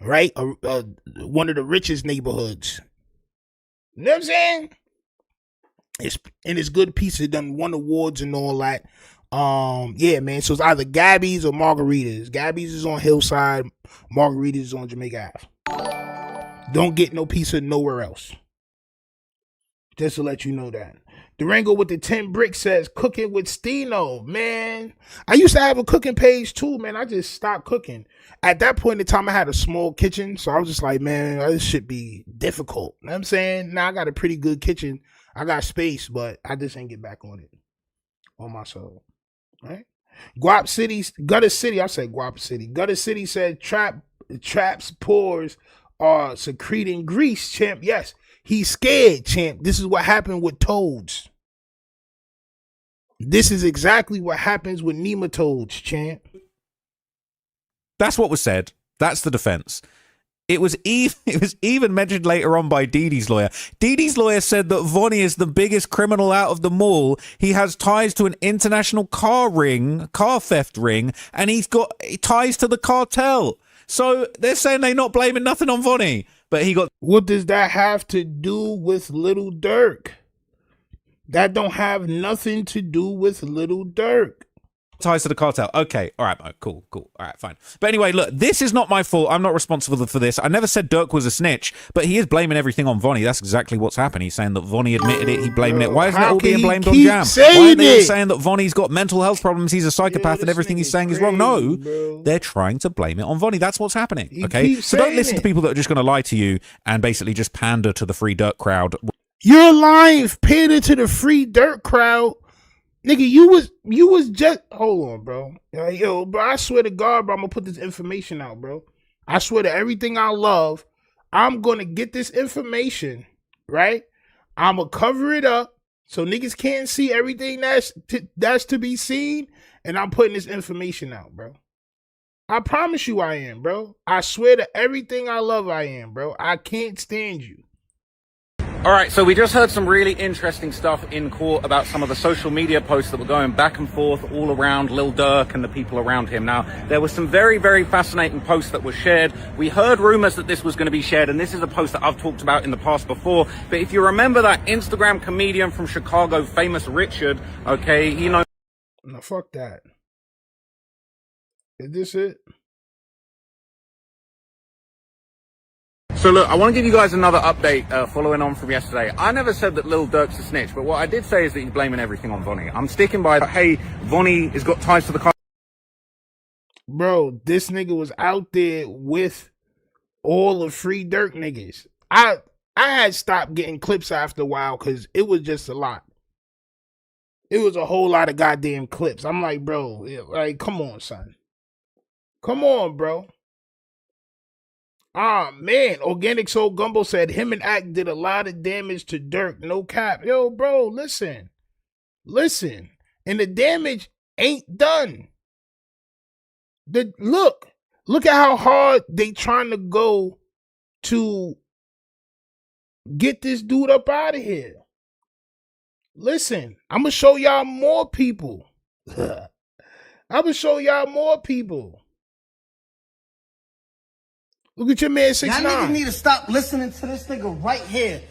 right? One of the richest neighborhoods. You know what I'm saying? It's good pizza. It done won awards and all that. Yeah, man. So it's either Gabby's or Margaritas. Gabby's is on Hillside. Margaritas is on Jamaica Ave. Don't get no pizza nowhere else. Just to let you know that. Durango with the 10 bricks says, cooking with Stino, man. I used to have a cooking page too, man. I just stopped cooking. At that point in time, I had a small kitchen. So I was just like, man, this should be difficult. You know what I'm saying? Now I got a pretty good kitchen. I got space, but I just ain't get back on it. On my soul. Right? Guap City, Gutter City, I said Guap City. Gutter City said Trap's pores are secreting grease, champ. Yes. He's scared, champ. This is what happened with toads. This is exactly what happens with nematodes, champ.
That's what was said. That's the defense. It was even mentioned later on by Dee Dee's lawyer. Dee Dee's lawyer said that Vonnie is the biggest criminal out of them all. He has ties to an international car theft ring, and he's got ties to the cartel. So they're saying they're not blaming nothing on Vonnie. But he got...
What does that have to do with Little Durk? That don't have nothing to do with Little Durk.
ties to the cartel. Okay, all right, cool. All right, fine. But anyway, look, this is not my fault. I'm not responsible for this. I never said Durk was a snitch, but he is blaming everything on Vonnie. That's exactly what's happened. He's saying that Vonnie admitted it. He blaming it. Why isn't it all being blamed on Jam? Why are they saying that Vonnie's got mental health problems? He's a psychopath and everything he's saying is wrong? No, they're trying to blame it on Vonnie. That's what's happening. Okay, so don't listen to people that are just going to lie to you and basically just pander to the free Durk crowd.
You're lying. Pander to the free Durk crowd. Nigga, you was just, hold on, bro. Yo, bro, I swear to God, bro, I'm gonna put this information out, bro. I swear to everything I love, I'm gonna get this information, right? I'm gonna cover it up so niggas can't see everything that's to be seen, and I'm putting this information out, bro. I promise you I am, bro. I swear to everything I love I am, bro. I can't stand you.
All right, so we just heard some really interesting stuff in court about some of the social media posts that were going back and forth all around Lil Durk and the people around him. Now, there were some very, very fascinating posts that were shared. We heard rumors that this was going to be shared, and this is a post that I've talked about in the past before. But if you remember that Instagram comedian from Chicago, Famous Richard, okay, you know...
No, fuck that. Is this it?
So look, I want to give you guys another update following on from yesterday. I never said that Lil Durk's a snitch, but what I did say is that he's blaming everything on Vonnie. I'm sticking by, hey, Vonnie has got ties to the car.
Bro, this nigga was out there with all the free Durk niggas. I had stopped getting clips after a while because it was just a lot. It was a whole lot of goddamn clips. I'm like, bro, like, come on, son. Come on, bro. Ah, man, Organic Soul Gumbo said him and Act did a lot of damage to Durk. No cap. Yo, bro, listen. Listen. And the damage ain't done. Look at how hard they trying to go to get this dude up out of here. Listen, I'm going to show y'all more people. I'm going to show y'all more people. Look at your man 6ix9ine.
Y'all niggas need to stop listening to this nigga right here.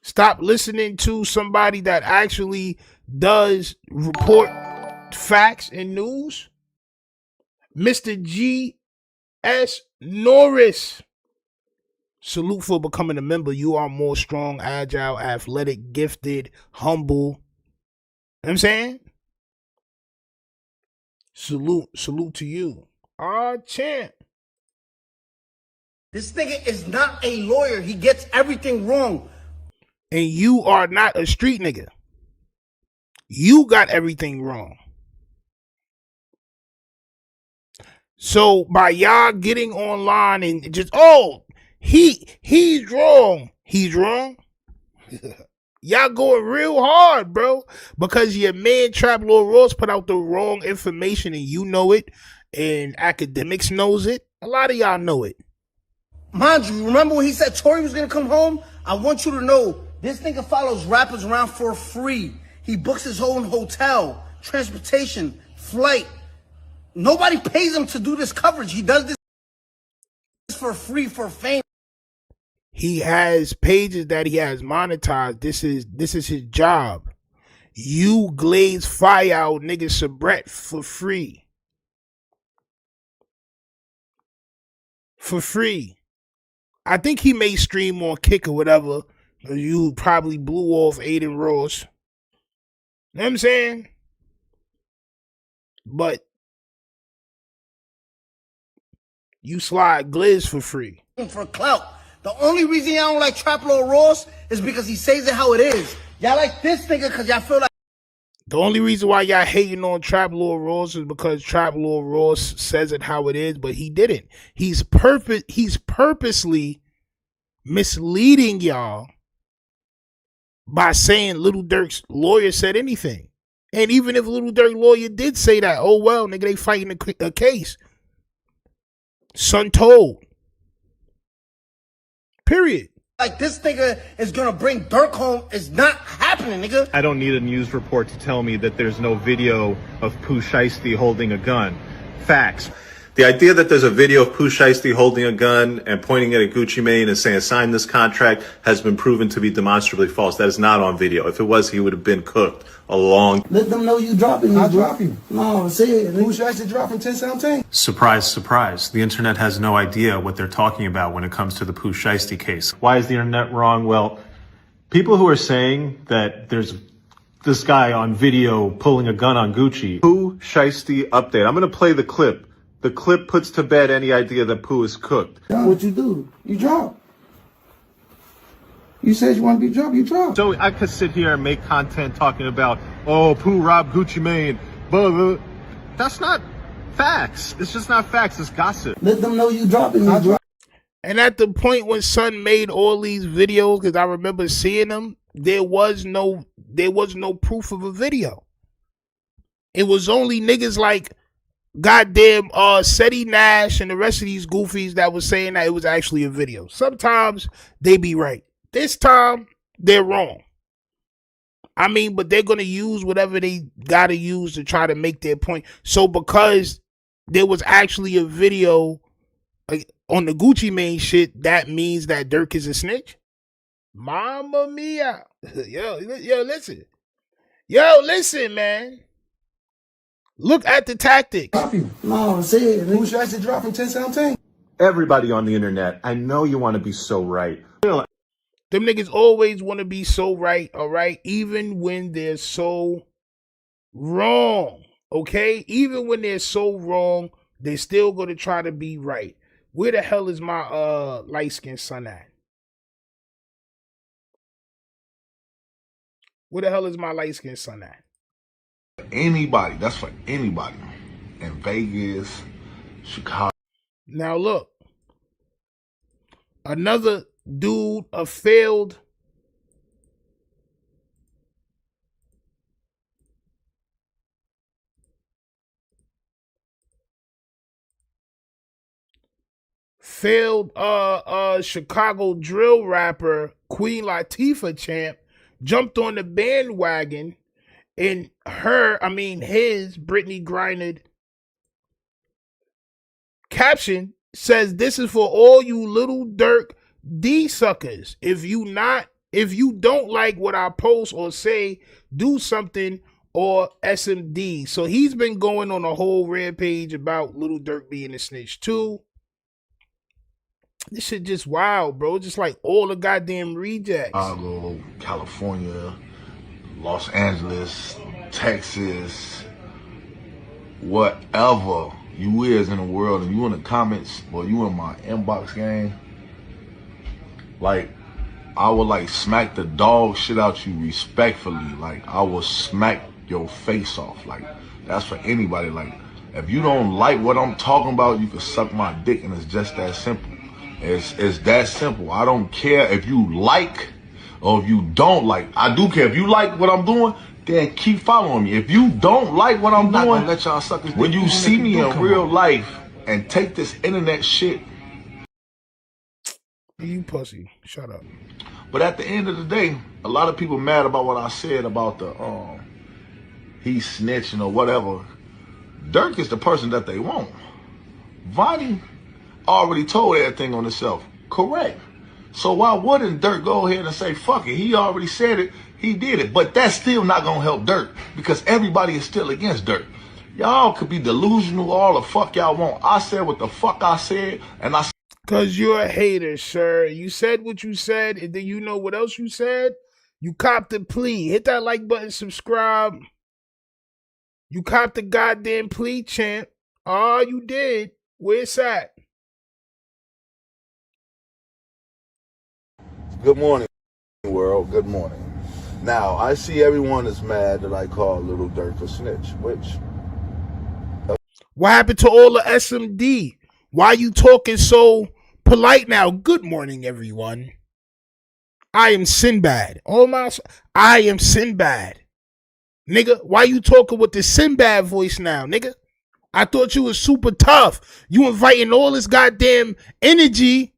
Stop listening to somebody that actually does report facts and news. Mr. G.S. Norris. Salute for becoming a member. You are more strong, agile, athletic, gifted, humble. You know what I'm saying? Salute to you. Champ.
This nigga is not a lawyer. He gets everything wrong.
And you are not a street nigga. You got everything wrong. So by y'all getting online and just, he's wrong. He's wrong. Y'all going real hard, bro. Because your man Trap Lord Ross put out the wrong information and you know it. And academics knows it. A lot of y'all know it.
Mind you, remember when he said Tory was going to come home? I want you to know, this nigga follows rappers around for free. He books his own hotel, transportation, flight. Nobody pays him to do this coverage. He does this for free, for fame.
He has pages that he has monetized. This is his job. You glaze fire out niggas Sabret for free. For free. I think he may stream on Kick or whatever. You probably blew off Aiden Ross. You know what I'm saying? But you slide Gliz for free.
For clout. The only reason y'all don't like Trap Lord Ross is because he says it how it is. Y'all like this nigga because y'all feel like...
The only reason why y'all hating on Trap Lord Ross is because Trap Lord Ross says it how it is, but he didn't. He's purposely misleading y'all by saying Little Durk's lawyer said anything. And even if Little Durk lawyer did say that, oh well, nigga, they fighting a case. Son told. Period.
Like this nigga is gonna bring Durk home is not happening, nigga.
I don't need a news report to tell me that there's no video of Pooh Shiesty holding a gun. Facts. The idea that there's a video of Pooh Shiesty holding a gun and pointing it at Gucci Mane and saying, sign this contract, has been proven to be demonstrably false. That is not on video. If it was, he would have been cooked a long...
Let them know you dropping me.
I'll drop you.
No, say it.
Who should actually drop from 1017?
Surprise, surprise. The internet has no idea what they're talking about when it comes to the Pooh Shiesty case. Why is the internet wrong? Well, people who are saying that there's this guy on video pulling a gun on Gucci. Pooh Shiesty update. I'm going to play the clip. The clip puts to bed any idea that Pooh is cooked.
What you do? You drop. You said you want to be dropped, you drop.
So I could sit here and make content talking about, oh, Pooh robbed Gucci Mane, blah, blah. That's not facts. It's just not facts. It's gossip.
Let them know you dropping me.
And at the point when Son made all these videos, because I remember seeing them, there was no proof of a video. It was only niggas like goddamn Seti Nash and the rest of these goofies that was saying that it was actually a video. Sometimes they be right. This time they're wrong. I mean, but they're gonna use whatever they gotta use to try to make their point. So because there was actually a video on the Gucci Mane shit, that means that Durk is a snitch? Mamma mia. Yo, listen. Yo, listen, man. Look at the tactics.
No, say it.
Who should actually drop from 1017?
Everybody on the internet, I know you want to be so right.
Them niggas always want to be so right, all right? Even when they're so wrong, okay? Even when they're so wrong, they're still going to try to be right. Where the hell is my light-skinned son at? Where the hell is my light-skinned son at?
Anybody, that's for anybody. In Vegas, Chicago.
Now look, another dude, a failed Chicago drill rapper, Queen Latifah champ, jumped on the bandwagon. And his Brittany Griner caption says, "This is for all you little Durk D suckers. If you don't like what I post or say, do something or SMD." So he's been going on a whole rampage about little Durk being a snitch too. This shit just wild, bro. Just like all the goddamn rejects.
Chicago, California, Los Angeles, Texas, whatever you is in the world, and you in the comments or you in my inbox game, like I would like smack the dog shit out you respectfully. Like I will smack your face off. Like that's for anybody. Like if you don't like what I'm talking about, you can suck my dick, and it's just that simple. It's that simple. I don't care if you like or if you don't like. I do care if you like what I'm doing, then keep following me. If you don't like what I'm doing, let y'all suckers, when you see me in real life and take this internet shit.
You pussy. Shut up.
But at the end of the day, a lot of people mad about what I said about the he snitching or whatever. Durk is the person that they want. Vonnie already told everything on himself. Correct. So why wouldn't Durk go ahead and say, fuck it? He already said it. He did it. But that's still not going to help Durk because everybody is still against Durk. Y'all could be delusional all the fuck y'all want. I said what the fuck I said, and I...
Because you're a hater, sir. You said what you said, and then you know what else you said? You copped the plea. Hit that like button, subscribe. You copped the goddamn plea, champ. Oh, you did. Where's that?
Good morning, world. Good morning. Now, I see everyone is mad that I call Little Durk a snitch, which...
What happened to all the SMD? Why you talking so polite now? Good morning, everyone. I am Sinbad. I am Sinbad. Nigga, why you talking with the Sinbad voice now, nigga? I thought you was super tough. You inviting all this goddamn energy,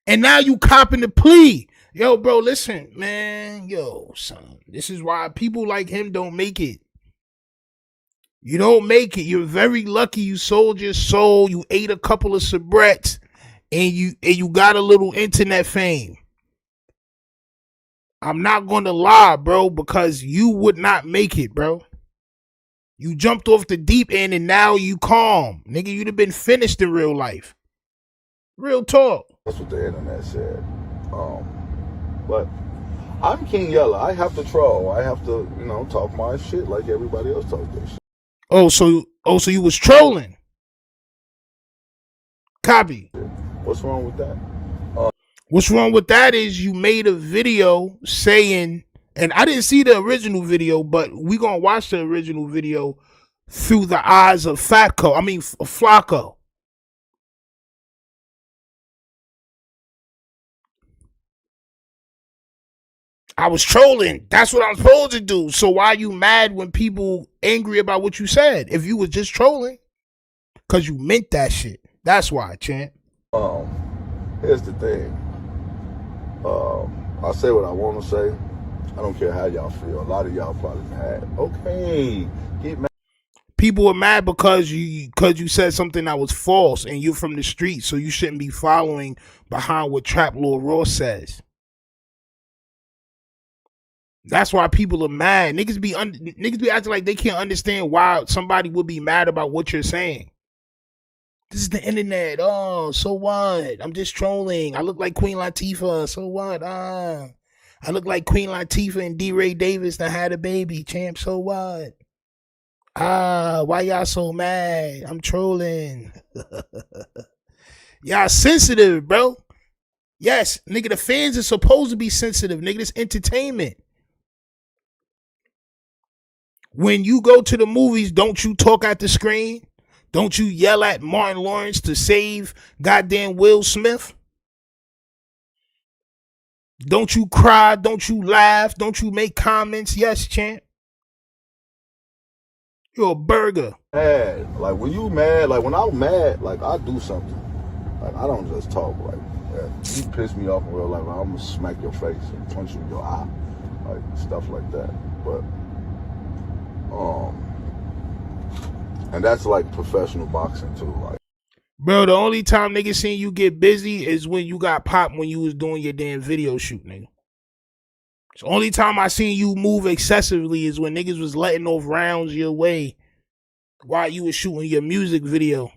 and now you copping the plea. Yo, bro, listen, man. Yo, son. This is why people like him don't make it. You don't make it. You're very lucky you sold your soul. You ate a couple of cigarettes and you got a little internet fame. I'm not going to lie, bro, because you would not make it, bro. You jumped off the deep end and now you calm. Nigga, you'd have been finished in real life. Real talk.
That's what the internet said. But I'm King Yella. I have to troll. I have to, talk my shit like everybody else talks their shit.
Oh, so you was trolling. Copy.
What's wrong with that?
What's wrong with that is you made a video saying, and I didn't see the original video, but we gonna watch the original video through the eyes of Flakko. I was trolling. That's what I'm supposed to do. So why are you mad when people angry about what you said? If you was just trolling, cause you meant that shit. That's why, champ.
Here's the thing. I say what I want to say. I don't care how y'all feel. A lot of y'all probably mad. Okay, get mad.
People are mad because you said something that was false and you're from the street, so you shouldn't be following behind what Trap Lord Ross says. That's why people are mad. Niggas be acting like they can't understand why somebody would be mad about what you're saying. This is the internet. Oh, so what? I'm just trolling. I look like Queen Latifah. So what? I look like Queen Latifah and D. Ray Davis that had a baby, champ. So what? Why y'all so mad? I'm trolling. Y'all sensitive, bro. Yes, nigga, the fans are supposed to be sensitive. Nigga, this entertainment. When you go to the movies, don't you talk at the screen? Don't you yell at Martin Lawrence to save goddamn Will Smith? Don't you cry? Don't you laugh? Don't you make comments? Yes, champ. You're a burger.
Mad. Like when you mad, like when I'm mad, like I do something. Like I don't just talk. Like you piss me off in real life, like, I'm gonna smack your face and punch you in your eye, like stuff like that. But and that's like professional boxing too. Like,
bro, the only time niggas seen you get busy is when you got popped when you was doing your damn video shoot, nigga. The only time I seen you move excessively is when niggas was letting off rounds your way while you was shooting your music video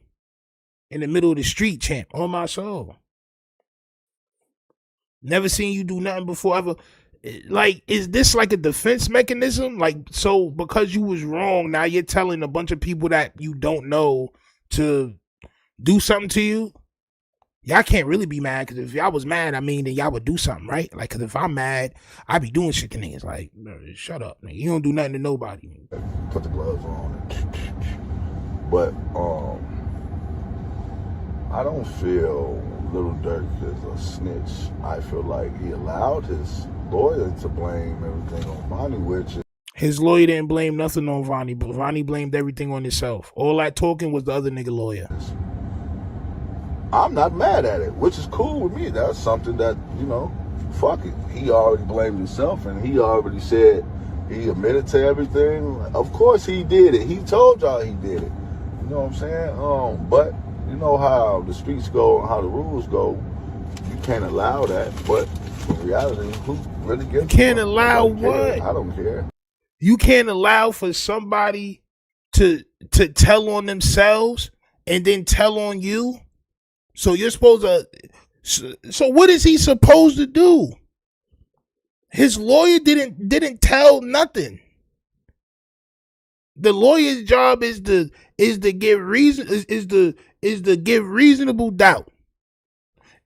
in the middle of the street, champ. On my soul. Never seen you do nothing before ever. Like, is this like a defense mechanism? Like, so because you was wrong, now you're telling a bunch of people that you don't know to do something to you? Y'all can't really be mad, because if y'all was mad, I mean, then y'all would do something, right? Like, because if I'm mad, I be doing shit to niggas. Like, shut up, nigga. You don't do nothing to nobody.
Put the gloves on. But I don't feel Little Durk is a snitch. I feel like he allowed his lawyer to blame everything on Vonnie, which is...
His lawyer didn't blame nothing on Vonnie, but Vonnie blamed everything on himself. All that talking was the other nigga lawyer.
I'm not mad at it, which is cool with me. That's something that, fuck it. He already blamed himself, and he already said he admitted to everything. Of course he did it. He told y'all he did it. You know what I'm saying? But you know how the streets go and how the rules go. You can't allow that. But in reality, who really gets...
You can't allow what?
I don't care.
You can't allow for somebody to tell on themselves and then tell on you. So you're supposed to... So what is he supposed to do? His lawyer didn't tell nothing. The lawyer's job is to give reasonable doubt.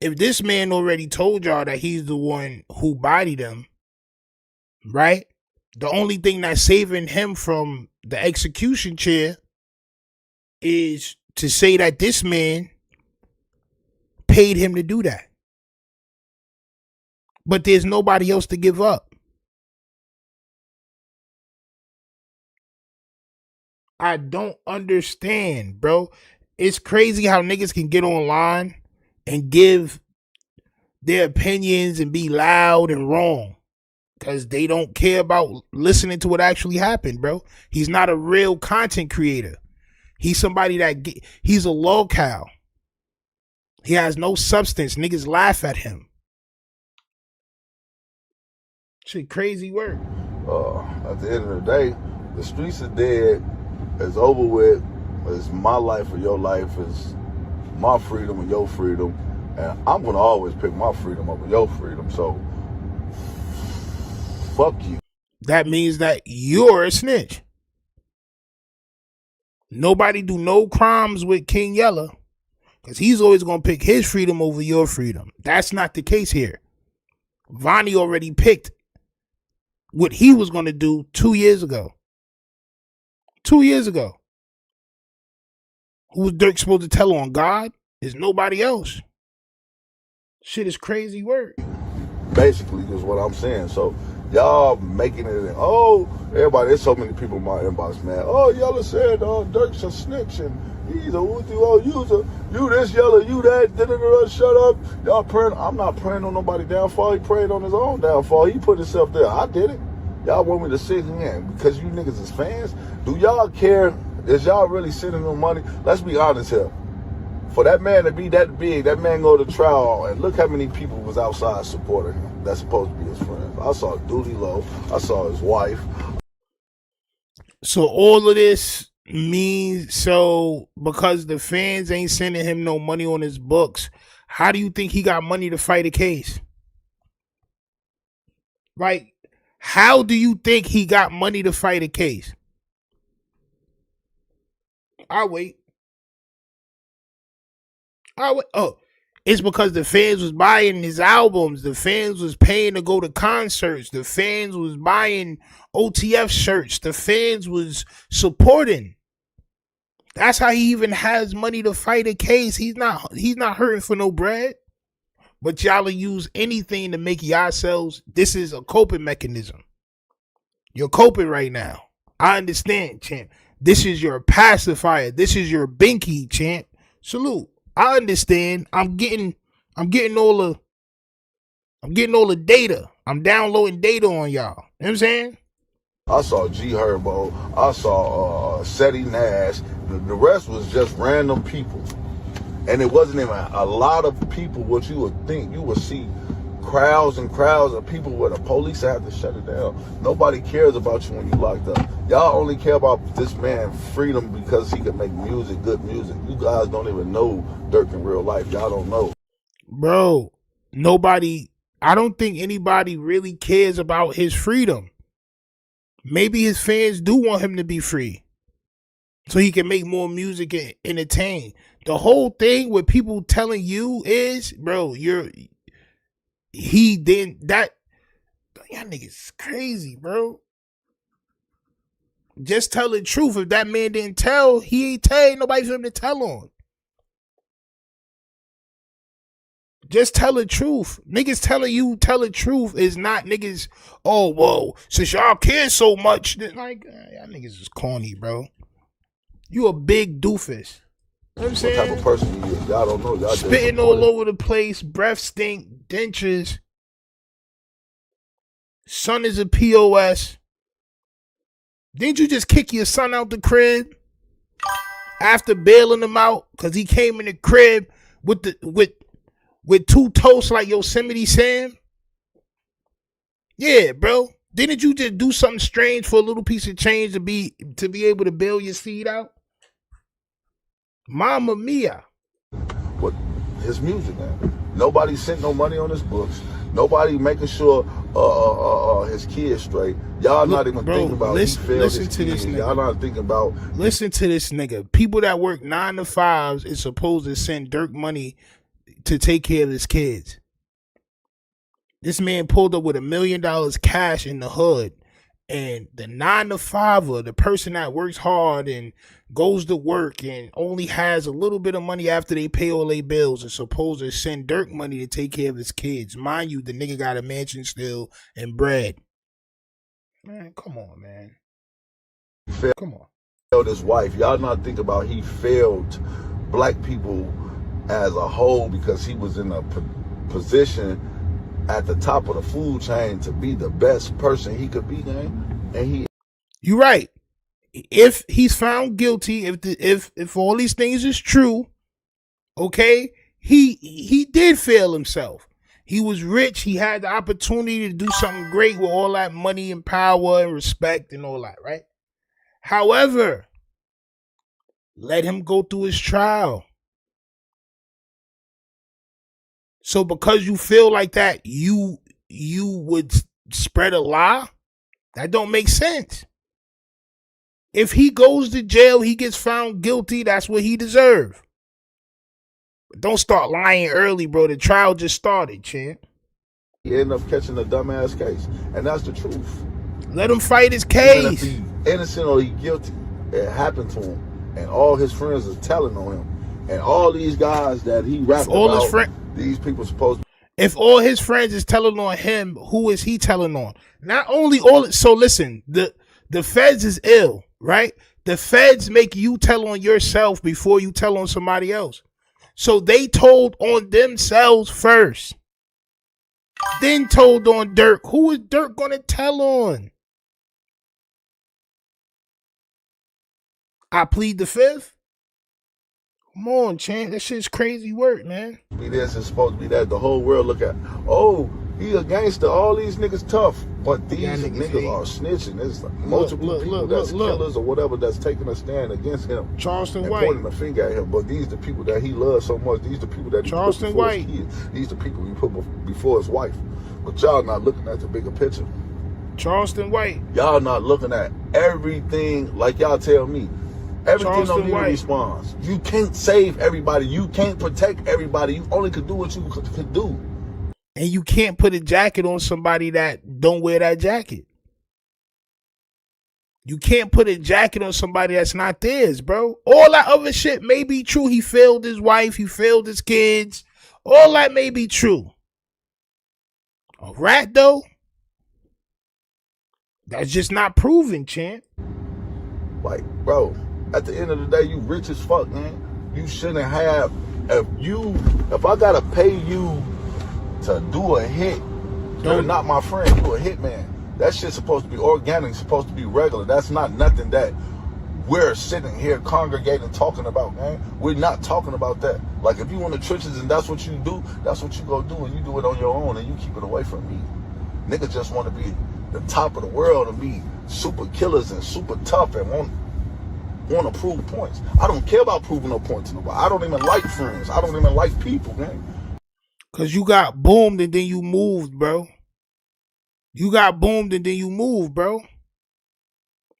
If this man already told y'all that he's the one who bodied him, right? The only thing that's saving him from the execution chair is to say that this man paid him to do that. But there's nobody else to give up. I don't understand, bro. It's crazy how niggas can get online and give their opinions and be loud and wrong. Because they don't care about listening to what actually happened, bro. He's not a real content creator. He's somebody he's a lolcow. He has no substance. Niggas laugh at him. Shit, crazy work.
At the end of the day, the streets are dead. It's over with. It's my life or your life. It's my freedom or your freedom. And I'm going to always pick my freedom over your freedom. So, fuck you.
That means that you're a snitch. Nobody do no crimes with King Yella. Because he's always going to pick his freedom over your freedom. That's not the case here. Vonnie already picked what he was going to do 2 years ago. 2 years ago. Who was Durk supposed to tell on? God? There's nobody else. Shit is crazy work.
Basically, is what I'm saying. So, y'all making it, oh, everybody, there's so many people in my inbox, man. Oh, Yella said Durk's a snitch and he's a you this Yella, you that, shut up. Y'all praying, I'm not praying on nobody's downfall. He prayed on his own downfall. He put himself there. I did it. Y'all want me to sit here because you niggas is fans? Do y'all care? Is y'all really sending them money? Let's be honest here. For that man to be that big, that man go to trial, and look how many people was outside supporting him. That's supposed to be his friends. I saw Duty Low. I saw his wife.
So all of this means, because the fans ain't sending him no money on his books, how do you think he got money to fight a case? Like, how do you think he got money to fight a case? I'll wait. Oh, it's because the fans was buying his albums. The fans was paying to go to concerts. The fans was buying OTF shirts. The fans was supporting. That's how he even has money to fight a case. He's not hurting for no bread. But y'all use anything to make yourselves. This is a coping mechanism. You're coping right now. I understand, champ. This is your pacifier. This is your binky, champ. Salute. I understand. I'm getting all the data. I'm downloading data on y'all. You know what I'm saying?
I saw G Herbo. I saw Seti Nash. The rest was just random people. And it wasn't even a lot of people what you would think. You would see crowds and crowds of people where the police had to shut it down. Nobody cares about you when you locked up. Y'all only care about this man freedom because he can make music, good music. You guys don't even know Durk in real life. Y'all don't know.
Bro, I don't think anybody really cares about his freedom. Maybe his fans do want him to be free so he can make more music and entertain. The whole thing with people telling you is, bro, y'all niggas is crazy, bro. Just tell the truth. If that man didn't tell, he ain't tell nobody for him to tell on. Just tell the truth. Niggas telling you tell the truth is not niggas, oh, whoa, since y'all care so much, like, y'all niggas is corny, bro. You a big doofus. You know what I'm saying?
What type of person you is? Y'all don't know. Y'all
spitting all over the place, breath stink, dentures. Son is a POS. Didn't you just kick your son out the crib after bailing him out because he came in the crib with two toasts like Yosemite Sam? Yeah, bro. Didn't you just do something strange for a little piece of change to be able to bail your seed out? Mamma mia.
What his music, man. Nobody sent no money on his books. Nobody making sure his kids straight. Y'all not even thinking about
listen to this nigga.
Y'all not thinking about.
Listen to this nigga. People that work 9 to 5s is supposed to send Durk money to take care of his kids. This man pulled up with $1 million cash in the hood. And the 9 to 5er, the person that works hard and goes to work and only has a little bit of money after they pay all their bills, is supposed to send Durk money to take care of his kids. Mind you, the nigga got a mansion still and bread. Man, come on, man. Come on.
Failed his wife. Y'all not thinking about he failed black people as a whole because he was in a position at the top of the food chain to be the best person he could be, man. And he.
You're right. If he's found guilty, if all these things is true, okay, he did fail himself. He was rich. He had the opportunity to do something great with all that money and power and respect and all that, right? However, let him go through his trial. So because you feel like that, you would spread a lie? That don't make sense. If he goes to jail, he gets found guilty, that's what he deserves. But don't start lying early, bro. The trial just started, champ.
He ended up catching a dumbass case. And that's the truth.
Let him fight his case.
Even if he's innocent or he's guilty, it happened to him. And all his friends are telling on him. And all these guys that he rapped about, these people supposed to.
If all his friends is telling on him, who is he telling on? Not only all. So listen, the feds is ill, right? The feds make you tell on yourself before you tell on somebody else. So they told on themselves first. Then told on Durk. Who is Durk gonna tell on? I plead the fifth. Come on, champ. That shit's crazy work, man.
Be this is supposed to be that. The whole world look at, oh, he a gangster. All these niggas tough. But these niggas are snitching. There's multiple people that's killers or whatever that's taking a stand against him.
Charleston
and
White.
Pointing a finger at him. But these the people that he loves so much. These the people that he
Charleston
put before
White.
his kids. These the people he put before his wife. But y'all not looking at the bigger picture.
Charleston White.
Y'all not looking at everything like y'all tell me. Everything don't need a response. You can't save everybody. You can't protect everybody. You only could do what you could do.
And you can't put a jacket on somebody that don't wear that jacket. You can't put a jacket on somebody that's not theirs, bro. All that other shit may be true. He failed his wife. He failed his kids. All that may be true. A rat, though? That's just not proven, champ.
Like, bro, at the end of the day, you rich as fuck, man. You shouldn't have, if I gotta pay you to do a hit, you're not my friend, you a hit man. That shit's supposed to be organic, supposed to be regular. That's not nothing that we're sitting here congregating talking about, man. We're not talking about that. Like, if you in the trenches and that's what you do, that's what you go do, and you do it on your own and you keep it away from me. Niggas just want to be the top of the world and be super killers and super tough and want to prove points. I don't care about proving no points to nobody. I don't even like friends. I don't even like people, man.
Cause you got boomed and then you moved, bro. You got boomed and then you moved, bro.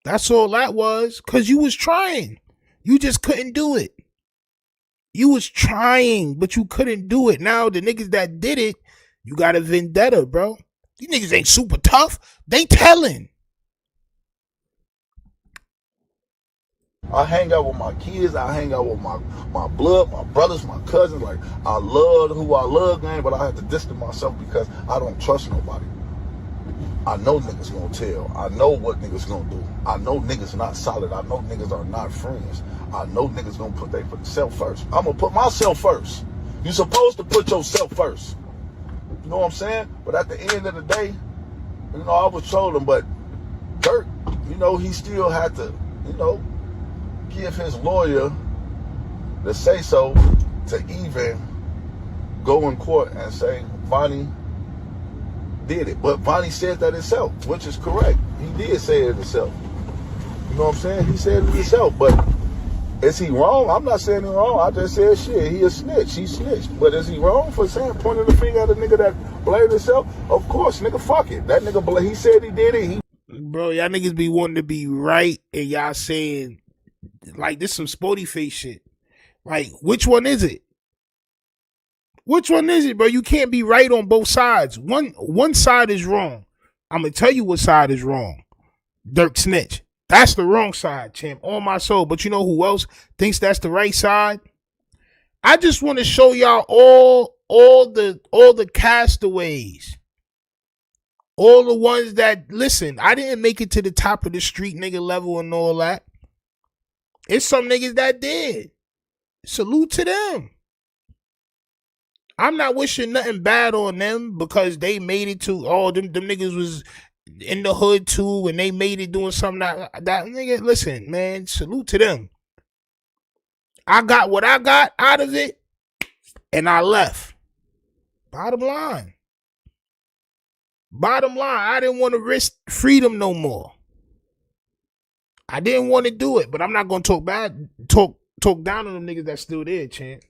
That's all that was. Cause you was trying. You just couldn't do it. You was trying, but you couldn't do it. Now the niggas that did it, you got a vendetta, bro. These niggas ain't super tough. They telling.
I hang out with my kids. I hang out with my blood, my brothers, my cousins. Like, I love who I love, man, but I have to distance myself because I don't trust nobody. I know niggas gonna tell. I know what niggas gonna do. I know niggas not solid. I know niggas are not friends. I know niggas gonna put themselves first. I'm gonna put myself first. You supposed to put yourself first. You know what I'm saying? But at the end of the day, you know, I was trolling, but Durk, you know, he still had to, you know, give his lawyer the say-so to even go in court and say Vonnie did it. But Vonnie said that himself, which is correct. He did say it himself. You know what I'm saying? He said it himself. But is he wrong? I'm not saying he's wrong. I just said shit. He a snitch. He snitched. But is he wrong for saying, pointing the finger at a nigga that blamed himself? Of course, nigga, fuck it. That nigga, he said he did it.
Bro, y'all niggas be wanting to be right and y'all saying, like, this some sporty face shit. Like, which one is it? Which one is it, bro? You can't be right on both sides. One side is wrong. I'm going to tell you what side is wrong. Durk snitch. That's the wrong side, champ. On my soul. But you know who else thinks that's the right side? I just want to show y'all all the castaways. All the ones that, listen, I didn't make it to the top of the street nigga level and all that. It's some niggas that did. Salute to them. I'm not wishing nothing bad on them because they made it to them niggas was in the hood too and they made it doing something that nigga, listen, man, salute to them. I got what I got out of it and I left. Bottom line, I didn't want to risk freedom no more. I didn't want to do it, but I'm not gonna talk down on them niggas that's still there, champ.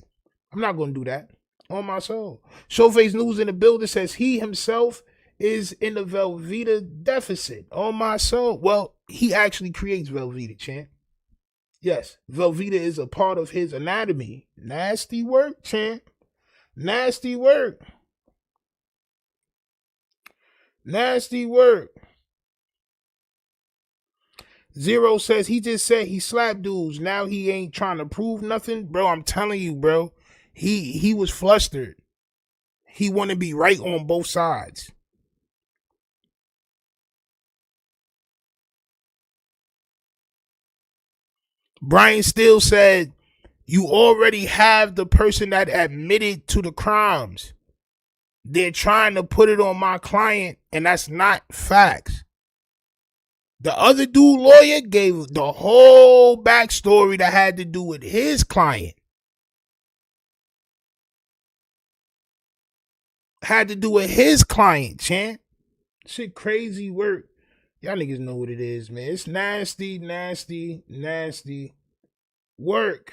I'm not gonna do that. On my soul. Showface News in the building says he himself is in the Velveeta deficit. On my soul. Well, he actually creates Velveeta, champ. Yes, Velveeta is a part of his anatomy. Nasty work, champ. Nasty work. Nasty work. Zero says he just said he slapped dudes. Now he ain't trying to prove nothing. Bro, I'm telling you, bro. He was flustered. He want to be right on both sides. Brian Steele said, you already have the person that admitted to the crimes. They're trying to put it on my client, and that's not facts. The other dude lawyer gave the whole backstory that had to do with his client. Had to do with his client, champ. Shit crazy work. Y'all niggas know what it is, man. It's nasty, nasty, nasty work.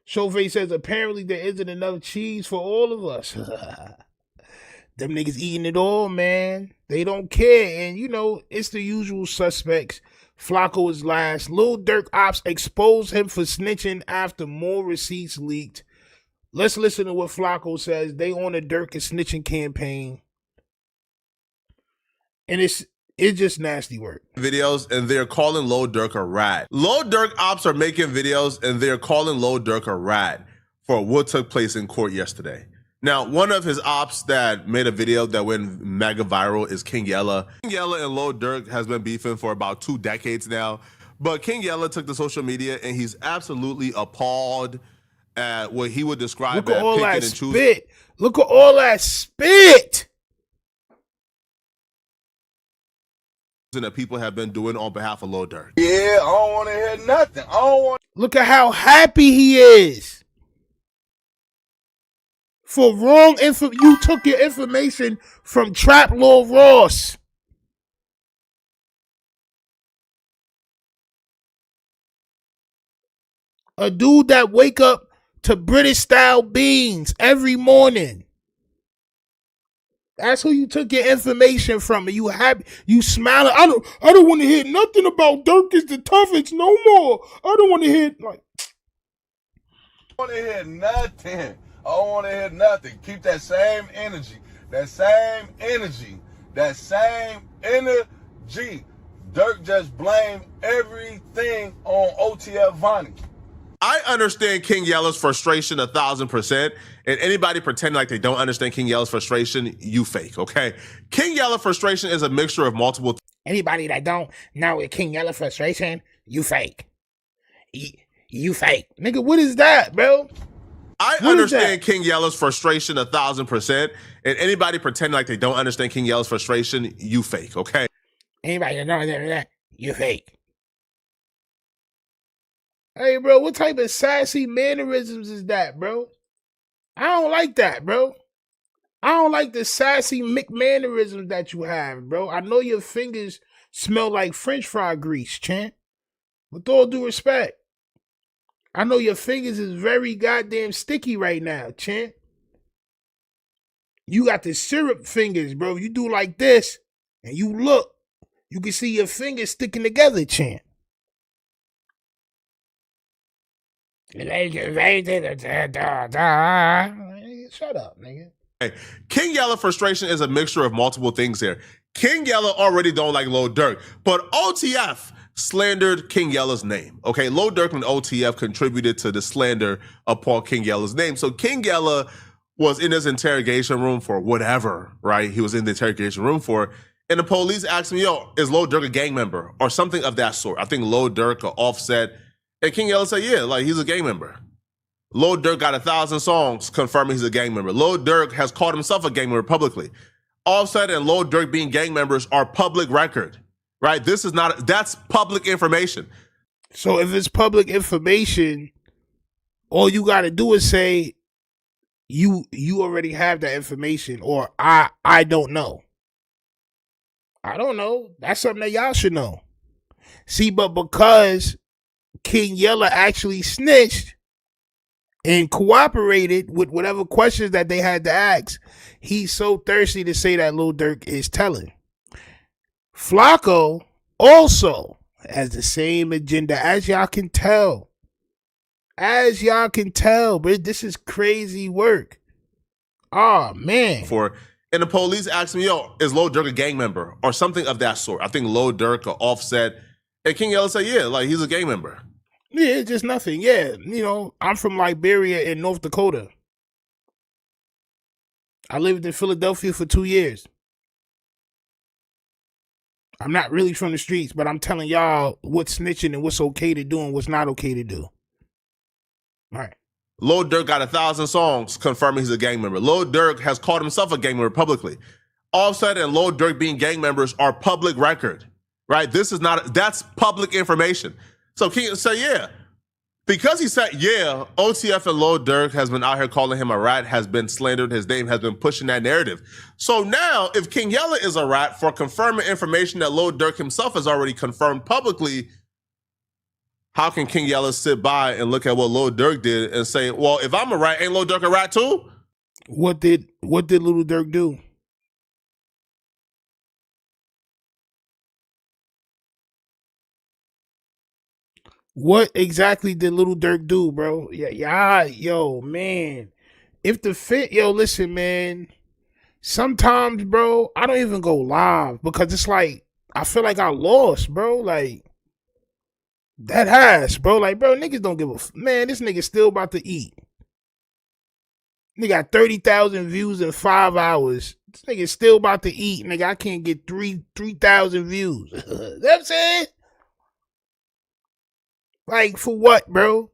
Chauffeur says apparently there isn't enough cheese for all of us. Them niggas eating it all, man. They don't care. And, you know, it's the usual suspects. Flakko is last. Lil Durk ops exposed him for snitching after more receipts leaked. Let's listen to what Flakko says. They on a Durk and snitching campaign. And it's just nasty work.
Videos and they're calling Lil Durk a rat. Lil Durk ops are making videos and they're calling Lil Durk a rat for what took place in court yesterday. Now, one of his ops that made a video that went mega viral is King Yella. King Yella and Lil Durk has been beefing for about 2 decades now, but King Yella took to social media and he's absolutely appalled at what he would describe as picking and choosing.
Spit. Look at all that spit
that people have been doing on behalf of Lil Durk.
Yeah, I don't want to hear nothing. I don't want.
Look at how happy he is. For wrong info, you took your information from Trap Lil Ross. A dude that wake up to British style beans every morning. That's who you took your information from. And you happy, you smiling. I don't want to hear nothing about Durk is the toughest no more. I don't want to hear like.
I don't want to hear nothing. I don't want to hear nothing. Keep that same energy. That same energy. That same energy. Durk just blamed everything on OTF Vonnie.
I understand King Yella's frustration 1,000%, and anybody pretending like they don't understand King Yella's frustration, you fake, okay? King Yella frustration is a mixture of multiple.
Anybody that don't know what King Yella frustration, you fake. You fake. Nigga, what is that, bro?
I understand King Yella's frustration 1,000%, and anybody pretending like they don't understand King Yella's frustration, you fake, okay?
Anybody that don't know that, you fake. Hey, bro, what type of sassy mannerisms is that, bro? I don't like that, bro. I don't like the sassy mannerisms that you have, bro. I know your fingers smell like French fry grease, champ. With all due respect. I know your fingers is very goddamn sticky right now, champ. You got the syrup fingers, bro. You do like this, and you look. You can see your fingers sticking together, champ. Shut up, nigga.
King Yella frustration is a mixture of multiple things here. King Yella already don't like Lil Durk, but OTF slandered King Yella's name. Okay, Lil Durk and OTF contributed to the slander upon King Yella's name. So King Yella was in his interrogation room for whatever, right? He was in the interrogation room for, and the police asked him, yo, is Lil Durk a gang member? Or something of that sort. I think Lil Durk or Offset. And King Yella said, yeah, like he's a gang member. Lil Durk got 1,000 songs confirming he's a gang member. Lil Durk has called himself a gang member publicly. Offset and Lil Durk being gang members are public record, right? That's public information.
So if it's public information, all you got to do is say you already have that information, or I don't know. I don't know. That's something that y'all should know. See, but because King Yella actually snitched and cooperated with whatever questions that they had to ask, he's so thirsty to say that Lil Durk is telling. Flakko also has the same agenda, as y'all can tell. As y'all can tell, but this is crazy work. Oh, man.
And the police asked me, yo, is Lil Durk a gang member? Or something of that sort. I think Lil Durk or Offset. And King Yella said, yeah, like he's a gang member.
Yeah, it's just nothing. Yeah, you know, I'm from Liberia in North Dakota. I lived in Philadelphia for 2 years. I'm not really from the streets, but I'm telling y'all what's snitching and what's okay to do and what's not okay to do. All right.
Lil Durk got 1,000 songs confirming he's a gang member. Lil Durk has called himself a gang member publicly. Offset and Lil Durk being gang members are public record, right? That's public information. So King said, yeah. Because he said, yeah, OTF and Lil Durk has been out here calling him a rat, has been slandered, his name has been pushing that narrative. So now, if King Yella is a rat for confirming information that Lil Durk himself has already confirmed publicly, how can King Yella sit by and look at what Lil Durk did and say, well, if I'm a rat, ain't Lil Durk a rat too?
What did Lil Durk do? What exactly did Lil Durk do, bro? Yo, man. If the fit, listen, man. Sometimes, bro, I don't even go live because it's like, I feel like I lost, bro. Like, that ass, bro. Like, bro, niggas don't give a man. This nigga still about to eat. Nigga got 30,000 views in 5 hours. This nigga still about to eat. Nigga, I can't get 3,000 views. You know what I'm saying? Like, for what, bro?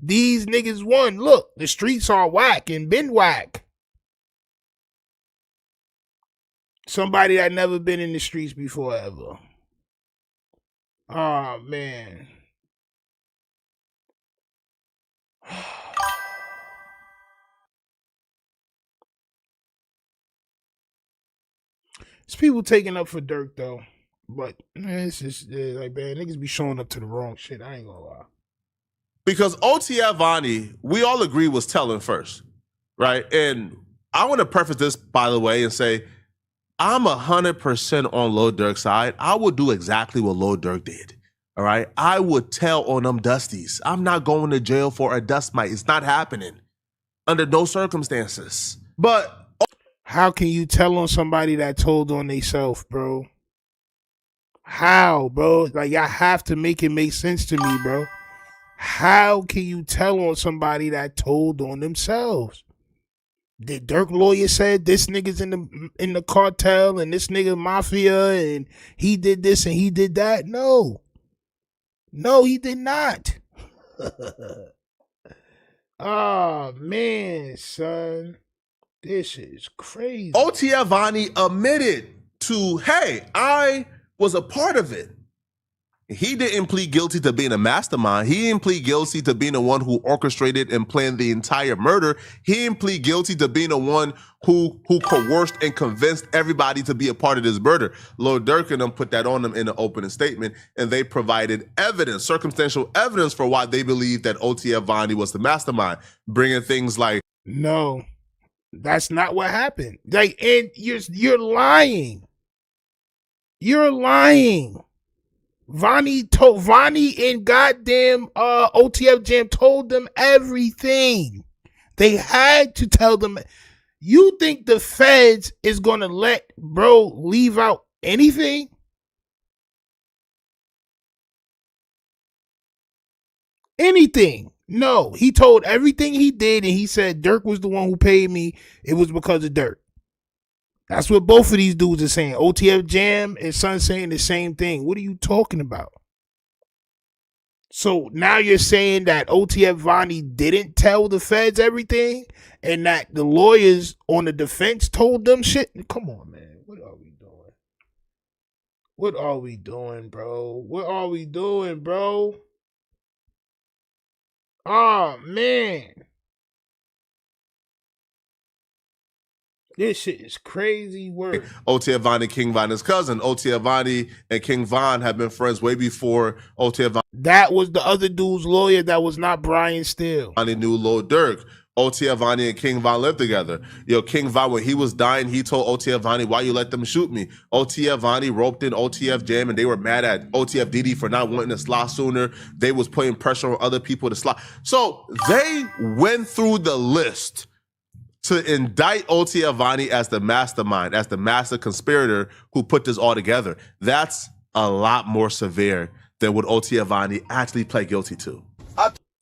These niggas won. Look, the streets are whack and been whack. Somebody that never been in the streets before ever. Oh, man. It's people taking up for Durk, though. But, man, it's just, like, man, niggas be showing up to the wrong shit. I ain't gonna lie.
Because OTF Vani, we all agree was telling first, right? And I want to preface this, by the way, and say, I'm 100% on Lil Durk's side. I would do exactly what Lil Durk did. All right. I would tell on them dusties. I'm not going to jail for a dust mite. It's not happening under no circumstances. But
how can you tell on somebody that told on theyself, bro? How, bro? Like, y'all have to make it make sense to me, bro. How can you tell on somebody that told on themselves? The Durk lawyer said this nigga's in the cartel and this nigga mafia and he did this and he did that. No, he did not. Oh, man, son. This is crazy.
OTF Vani admitted to, hey, I was a part of it. He didn't plead guilty to being a mastermind. He didn't plead guilty to being the one who orchestrated and planned the entire murder. He didn't plead guilty to being the one who coerced and convinced everybody to be a part of this murder. Lil Durk and them put that on them in an opening statement, and they provided evidence, circumstantial evidence for why they believe that OTF Vani was the mastermind, bringing things like,
no, that's not what happened. Like, and you're lying. You're lying. Vani and goddamn OTF Jam told them everything. They had to tell them. You think the feds is gonna let bro leave out anything? Anything? No, he told everything he did, and he said Durk was the one who paid me. It was because of Durk. That's what both of these dudes are saying. OTF Jam and Son saying the same thing. What are you talking about? So now you're saying that OTF Vonnie didn't tell the feds everything and that the lawyers on the defense told them shit? Come on, man. What are we doing? What are we doing, bro? What are we doing, bro? Oh, man. This shit is crazy work.
OTF Vonnie, King Von, his cousin. OTF Vonnie and King Von have been friends way before OTF
That was the other dude's lawyer that was not Brian Steele.
Vonnie knew Lil Durk. OTF Vonnie and King Von lived together. Yo, King Von, when he was dying, he told OTF Vonnie, why you let them shoot me? OTF Vonnie roped in OTF Jam, and they were mad at OTF Didi for not wanting to slot sooner. They was putting pressure on other people to slot. So they went through the list to indict OTF Vonnie as the mastermind, as the master conspirator who put this all together. That's a lot more severe than what OTF Vonnie actually pled guilty to.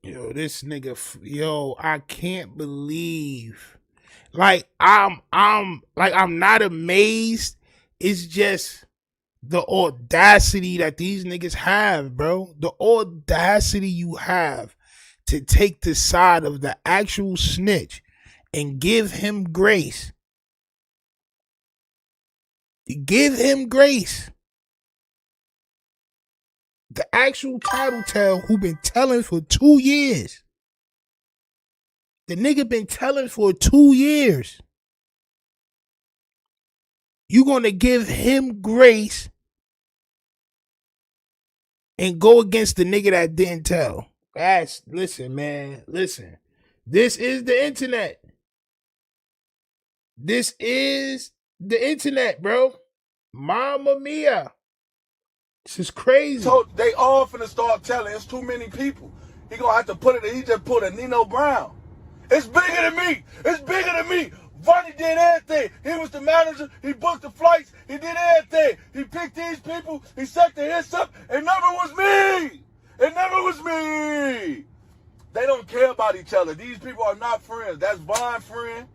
Yo, this nigga, yo, I can't believe. Like, I'm not amazed. It's just the audacity that these niggas have, bro. The audacity you have to take the side of the actual snitch and give him grace. Give him grace. The actual tattletale who been telling for 2 years. The nigga been telling for 2 years. You gonna give him grace and go against the nigga that didn't tell. Listen, man, listen. This is the internet. This is the internet, bro. Mamma mia. This is crazy.
So they all finna start telling. It's too many people. He gonna have to put it. He just put a Nino Brown. It's bigger than me. It's bigger than me. Vonnie did everything. He was the manager. He booked the flights. He did everything. He picked these people. He set the hits up. It never was me. It never was me. They don't care about each other. These people are not friends. That's Von's friend.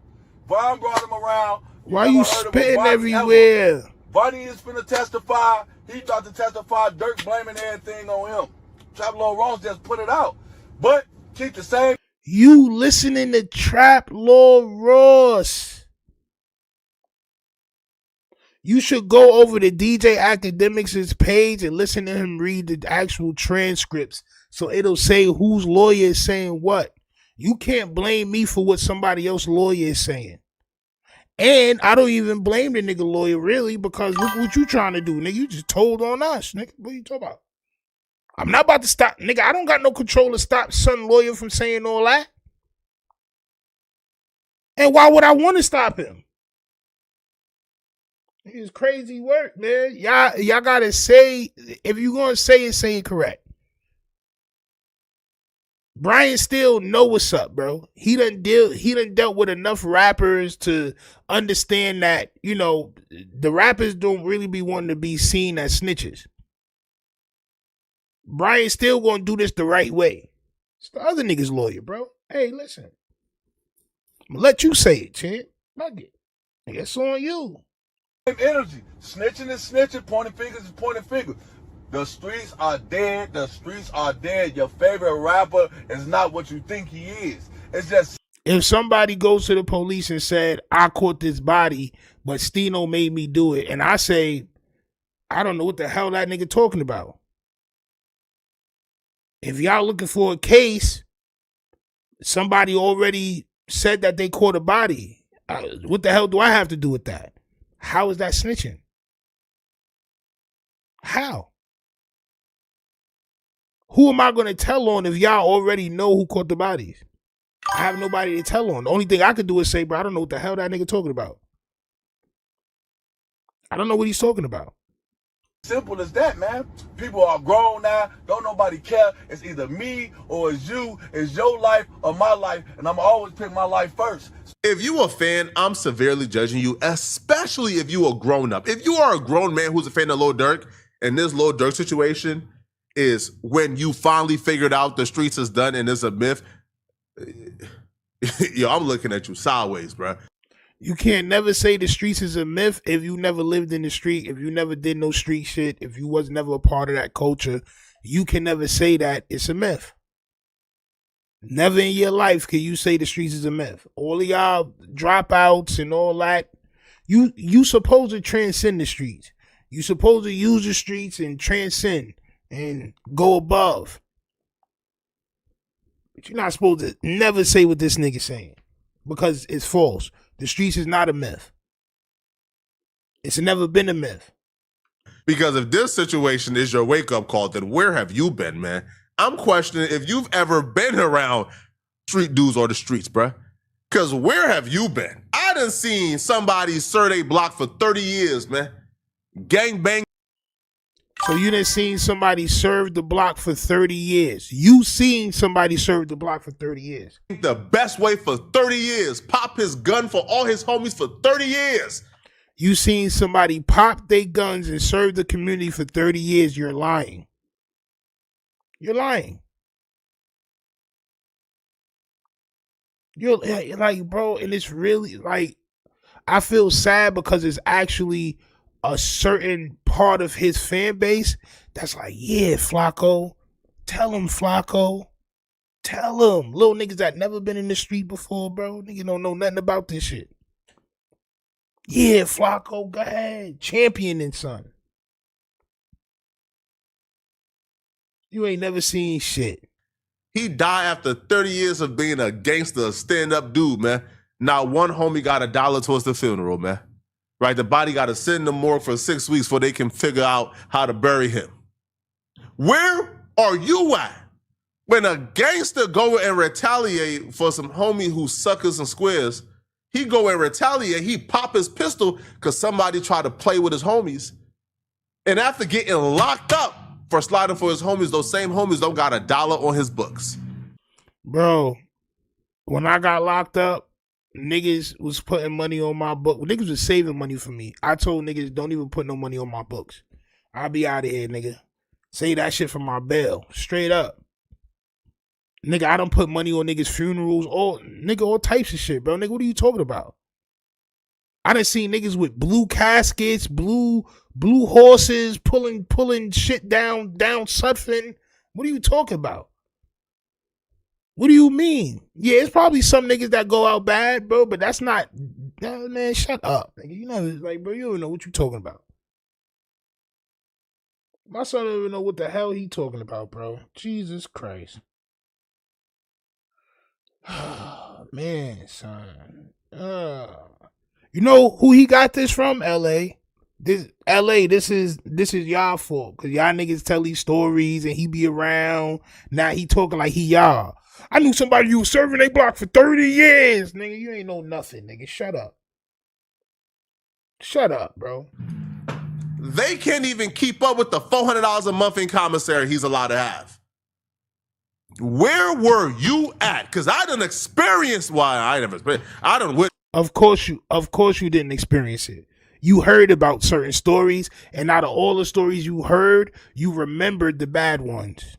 Von brought him around.
Why you spitting everywhere?
Vonnie is finna testify. He thought to testify. Durk blaming everything on him. Trap Lord Ross just put it out. But keep the same.
You listening to Trap Lord Ross. You should go over to DJ Academics' page and listen to him read the actual transcripts. So it'll say whose lawyer is saying what. You can't blame me for what somebody else's lawyer is saying. And I don't even blame the nigga lawyer really, because look what you trying to do, nigga. You just told on us, nigga. What are you talking about? I'm not about to stop, nigga. I don't got no control to stop son lawyer from saying all that. And why would I want to stop him? It's crazy work, man. Y'all gotta say, if you gonna say it correct. Brian Steele know what's up, bro. He done dealt with enough rappers to understand that, you know, the rappers don't really be wanting to be seen as snitches. Brian Steele gonna do this the right way. It's the other nigga's lawyer, bro. Hey, listen. I'm gonna let you say it, champ. Nugget. It's on you.
Energy. Snitching is snitching. Pointing fingers is pointing fingers. The streets are dead. The streets are dead. Your favorite rapper is not what you think he is. It's just.
If somebody goes to the police and said, I caught this body, but Stino made me do it, and I say, I don't know what the hell that nigga talking about. If y'all looking for a case, somebody already said that they caught a body. What the hell do I have to do with that? How is that snitching? How? Who am I going to tell on if y'all already know who caught the bodies? I have nobody to tell on. The only thing I could do is say, bro, I don't know what the hell that nigga talking about. I don't know what he's talking about.
Simple as that, man. People are grown now. Don't nobody care. It's either me or it's you. It's your life or my life. And I'm always pick my life first.
If you a fan, I'm severely judging you, especially if you a grown up. If you are a grown man who's a fan of Lil Durk, and this Lil Durk situation is when you finally figured out the streets is done and it's a myth, yo, I'm looking at you sideways, bro.
You can't never say the streets is a myth if you never lived in the street, if you never did no street shit, if you was never a part of that culture. you can never say that it's a myth. Never in your life can you say the streets is a myth. All of y'all dropouts and all that, you supposed to transcend the streets. You supposed to use the streets and transcend and go above. But you're not supposed to never say what this nigga saying because it's false. The streets is not a myth. It's never been a myth.
Because if this situation is your wake-up call, then where have you been, man? I'm questioning if you've ever been around street dudes or the streets, bruh. Because where have you been? I done seen somebody serve a block for 30 years, man. Gang bang.
So you done seen somebody serve the block for 30 years. You seen somebody serve the block for 30 years.
The best way for 30 years. Pop his gun for all his homies for 30 years.
You seen somebody pop their guns and serve the community for 30 years. You're lying. You're lying. You're like, bro, and it's really like, I feel sad because it's actually a certain part of his fan base that's like, yeah, Flakko. Tell him, Flakko. Tell him. Little niggas that never been in the street before, bro. Nigga don't know nothing about this shit. Yeah, Flakko, go ahead. Championing, son. You ain't never seen shit.
He died after 30 years of being a gangster, stand-up dude, man. Not one homie got $1 towards the funeral, man. Right? The body got to sit in the morgue for 6 weeks before they can figure out how to bury him. Where are you at? When a gangster go and retaliate for some homie who suckers and squares, he go and retaliate, he pop his pistol because somebody tried to play with his homies. And after getting locked up for sliding for his homies, those same homies don't got $1 on his books.
Bro, when I got locked up, niggas was putting money on my book. Niggas was saving money for me. I told niggas, don't even put no money on my books. I'll be out of here, nigga. Say that shit for my bail. Straight up. Nigga, I don't put money on niggas' funerals, all types of shit, bro. Nigga, what are you talking about? I done seen niggas with blue caskets, blue horses, pulling shit down Sutphin. What are you talking about? What do you mean? Yeah, it's probably some niggas that go out bad, bro, but that's not, man, shut up. Nigga. You know, like, bro, you don't know what you talking about. My son don't even know what the hell he talking about, bro. Jesus Christ. Man, son. You know who he got this from? LA. This is y'all fault. Cause y'all niggas tell these stories and he be around. Now he talking like he y'all. I knew somebody who was serving a block for 30 years. Nigga, you ain't know nothing, nigga. Shut up. Shut up, bro.
They can't even keep up with the $400 a month in commissary he's allowed to have. Where were you at? Because I done experienced Of
course you didn't experience it. You heard about certain stories, and out of all the stories you heard, you remembered the bad ones.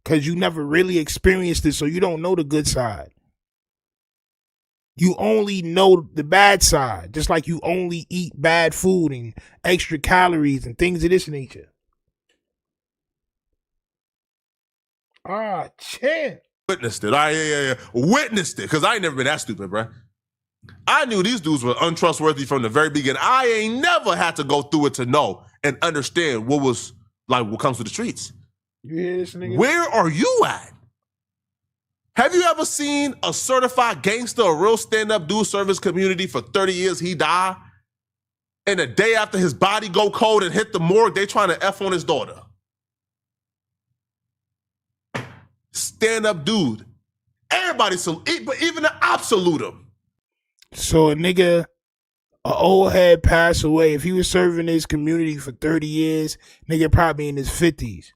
Because you never really experienced it, so you don't know the good side. You only know the bad side, just like you only eat bad food and extra calories and things of this nature. Champ.
Witnessed it. Yeah. Witnessed it. Because I ain't never been that stupid, bro. I knew these dudes were untrustworthy from the very beginning. I ain't never had to go through it to know and understand what was like what comes to the streets.
You hear this nigga?
Where are you at? Have you ever seen a certified gangster, a real stand-up dude serve his community for 30 years, he died? And the day after his body go cold and hit the morgue, they trying to F on his daughter. Stand-up dude. Everybody salute, but even the ops salute him.
So a nigga, a old head passed away. If he was serving his community for 30 years, nigga probably in his 50s.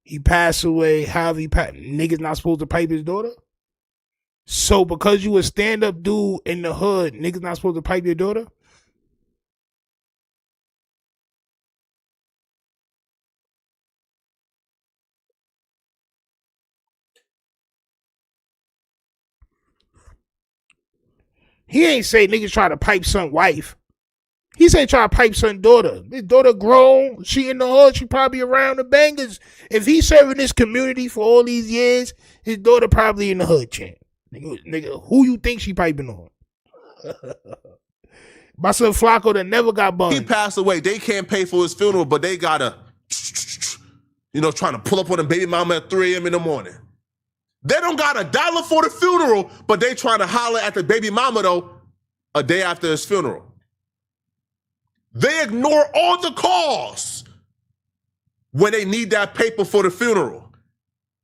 He passed away. Niggas not supposed to pipe his daughter? So because you a stand-up dude in the hood, niggas not supposed to pipe your daughter? He ain't say niggas try to pipe some wife. He said try to pipe son daughter. His daughter grown. She in the hood. She probably around the bangers. If he's serving this community for all these years, his daughter probably in the hood, champ. Nigga, who you think she piping on? My son Flakko that never got bunned.
He passed away. They can't pay for his funeral, but they gotta, trying to pull up on a baby mama at 3 a.m. in the morning. They don't got $1 for the funeral, but they trying to holler at the baby mama, though, a day after his funeral. They ignore all the calls when they need that paper for the funeral.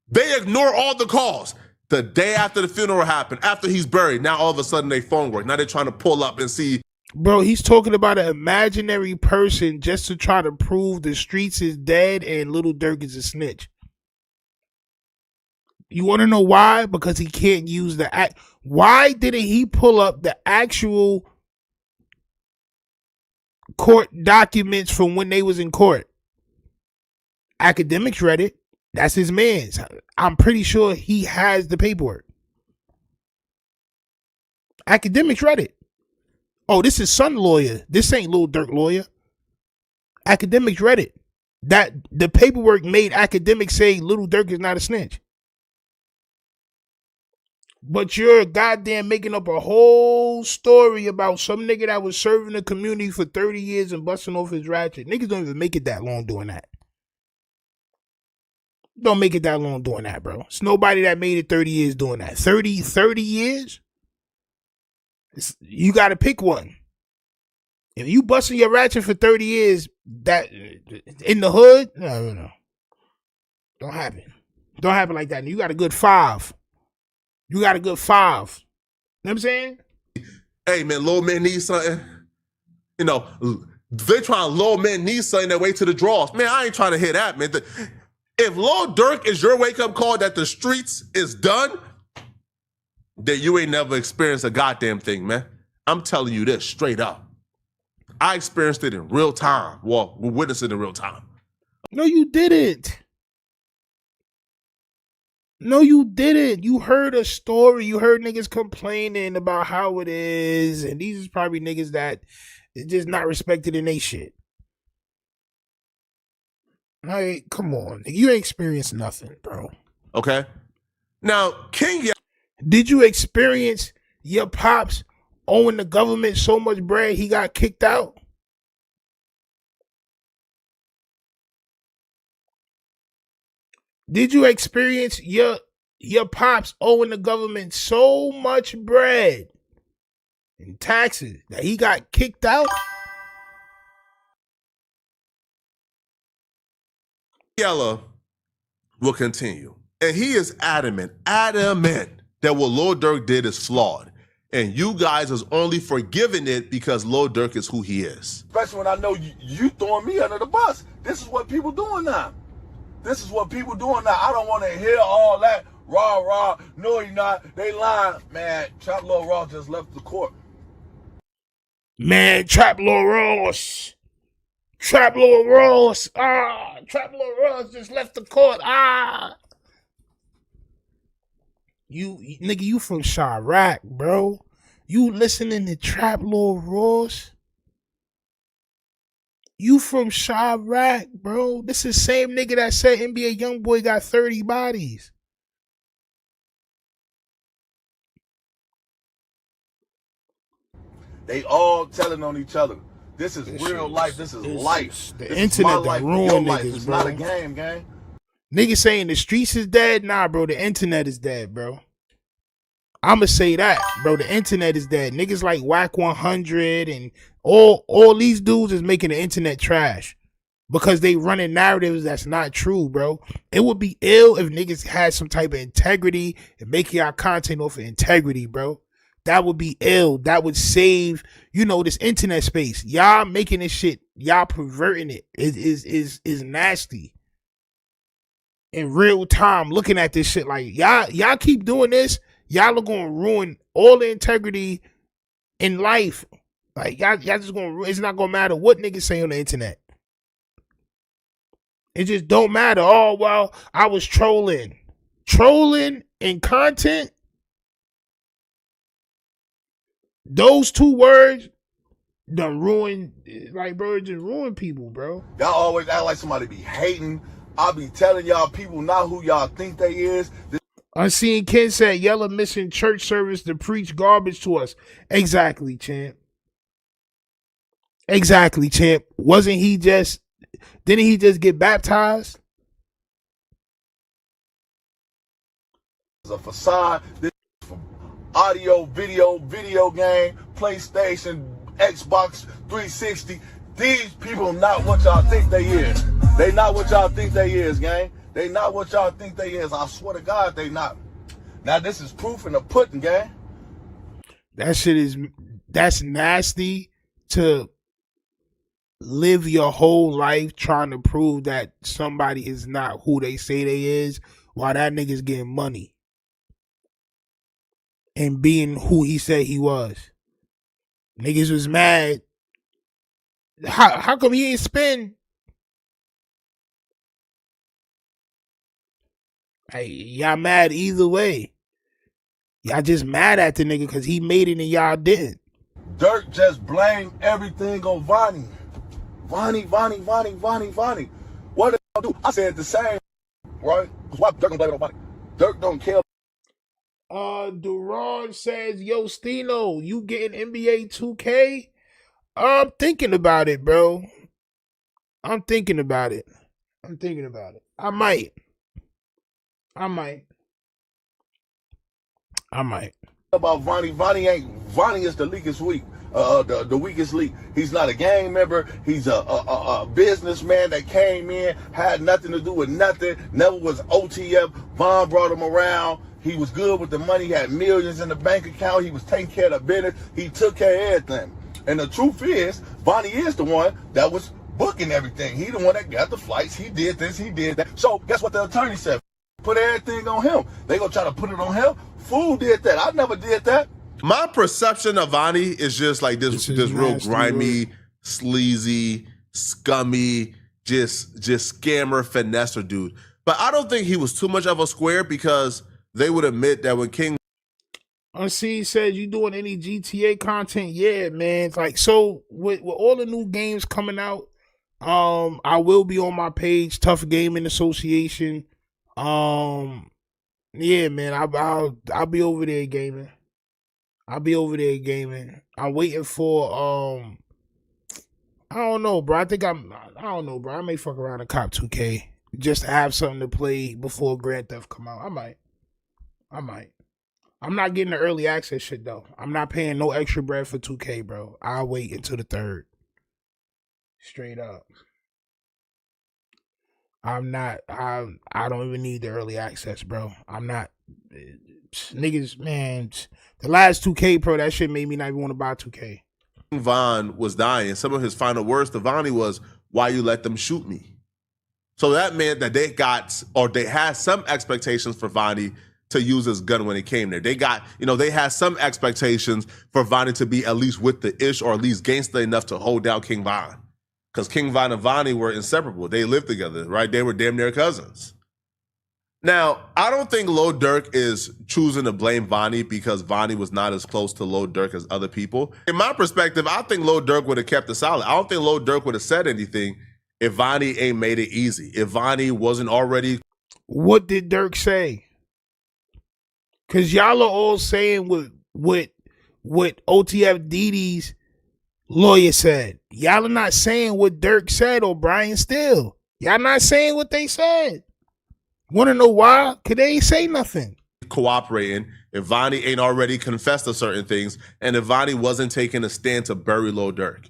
They ignore all the calls. The day after the funeral happened, after he's buried, now all of a sudden they phone work. Now they're trying to pull up and see.
Bro, he's talking about an imaginary person just to try to prove the streets is dead and Little Durk is a snitch. You want to know why? Because he can't use the act. Why didn't he pull up the actual court documents from when they was in court? Academics read it. That's his man's. I'm pretty sure he has the paperwork. Academics read it. Oh, this is son lawyer. This ain't Lil Durk lawyer. Academics read it. That the paperwork made academics say Little Durk is not a snitch. But you're goddamn making up a whole story about some nigga that was serving the community for 30 years and busting off his ratchet. Niggas don't even make it that long doing that. Don't make it that long doing that, bro. It's nobody that made it 30 years doing that. 30 years? You got to pick one. If you busting your ratchet for 30 years, that in the hood, no. Don't happen. Don't happen like that. You got a good 5. You got a good 5. You know what I'm saying?
Hey, man, low men need something. You know, they trying low men need something that way to the draws. Man, I ain't trying to hear that, man. If Lil Durk is your wake-up call that the streets is done, then you ain't never experienced a goddamn thing, man. I'm telling you this straight up. I experienced it in real time. Well, we witnessed it in real time.
No, you didn't. No, you didn't. You heard a story. You heard niggas complaining about how it is. And these is probably niggas that is just not respected in they shit. Like, come on. You ain't experienced nothing, bro.
Okay? Now,
did you experience your pops owing the government so much bread he got kicked out? Did you experience your pops owing the government so much bread and taxes that he got kicked out?
Yella will continue. And he is adamant that what Lil Durk did is flawed. And you guys is only forgiving it because Lil Durk is who he is.
Especially when I know you throwing me under the bus. This is what people doing now. This is what people doing now. I don't want to hear all that rah. No, you're not. They lying. Man, Trap Lil Ross just left the court.
Man, Trap Lil Ross. Trap Lil Ross. Trap Lil Ross just left the court. You from Chirac, bro. You listening to Trap Lil Ross? You from Chirac, bro. This is the same nigga that said NBA Youngboy got 30 bodies.
They all telling on each other. This is real life. This is life.
The internet that ruined niggas,
it's
bro.
not a game, gang.
Niggas saying the streets is dead. Nah, bro. The internet is dead, bro. I'ma say that, bro. The internet is dead. Niggas like Whack 100 and all these dudes is making the internet trash because they running narratives that's not true, bro. It would be ill if niggas had some type of integrity and making y'all content off of integrity, bro. That would be ill. That would save, this internet space. Y'all making this shit, y'all perverting it. It is nasty. In real time, looking at this shit like y'all keep doing this, y'all are gonna ruin all the integrity in life. Like y'all just gonna. It's not gonna matter what niggas say on the internet. It just don't matter. Oh well, I was trolling and content. Those two words done ruined, like, bro, it just ruined people, bro.
Y'all always act like somebody be hating. I be telling y'all people not who y'all think they is.
Unseen Kid said, Yella missing church service to preach garbage to us. Exactly, champ. Exactly, champ. Didn't he just get baptized?
It's a facade. This is for audio, video game, PlayStation, Xbox 360. These people not what y'all think they is. They not what y'all think they is, gang. They not what y'all think they is. I swear to God, they not. Now this is proof in the pudding, gang.
That's nasty to live your whole life trying to prove that somebody is not who they say they is while that nigga's getting money and being who he said he was. Niggas was mad. How come he ain't spend? Hey, y'all mad either way. Y'all just mad at the nigga because he made it and y'all didn't.
Durk just blamed everything on Vonnie. Vonnie. What did y'all do? I said the same, right? Because why Durk gonna blame it on Vonnie? Durk don't care.
Duran says, Yo, Stino, you getting NBA 2K? I'm thinking about it, bro. I'm thinking about it. I might.
About Vonnie is the weakest weak. The weakest leak. He's not a gang member. He's a businessman that came in, had nothing to do with nothing, never was OTF. Von brought him around. He was good with the money, he had millions in the bank account. He was taking care of the business. He took care of everything. And the truth is, Vonnie is the one that was booking everything. He the one that got the flights. He did this, he did that. So guess what the attorney said? Put everything on him. They gonna try to put it on him. Fool did that. I never did that.
My perception of Vonnie is just like this real grimy, sleazy, scummy, just scammer, finesser dude. But I don't think he was too much of a square because they would admit that when King
Unseen says, you doing any GTA content? Yeah, man. It's like, so with all the new games coming out, I will be on my page, Tough Gaming Association. Yeah, man, I'll be over there gaming. I'm waiting for I don't know, bro. I don't know, bro. I may fuck around and cop 2K just to have something to play before Grand Theft come out. I might. I'm not getting the early access shit though. I'm not paying no extra bread for 2K, bro. I'll wait until the 3rd. Straight up. I don't even need the early access, bro. I'm not. Niggas, man. The last 2K, bro, that shit made me not even want to buy 2K.
Von was dying, some of his final words to Vonnie was, why you let them shoot me? So that meant that they had some expectations for Vonnie to use his gun when it came there. They had some expectations for Vonnie to be at least with the ish or at least gangsta enough to hold down King Von. Because King Von and Vonnie were inseparable. They lived together, right? They were damn near cousins. Now, I don't think Lil Durk is choosing to blame Vonnie because Vonnie was not as close to Lil Durk as other people. In my perspective, I think Lil Durk would have kept it solid. I don't think Lil Durk would have said anything if Vonnie ain't made it easy. If Vonnie wasn't already...
What did Durk say? Because y'all are all saying what OTF DD's lawyer said. Y'all are not saying what Durk said or Brian Steele. Y'all not saying what they said. Want to know why? Because they ain't say nothing.
Cooperating, if Vonnie ain't already confessed to certain things, and if Vonnie wasn't taking a stand to bury Lil Durk.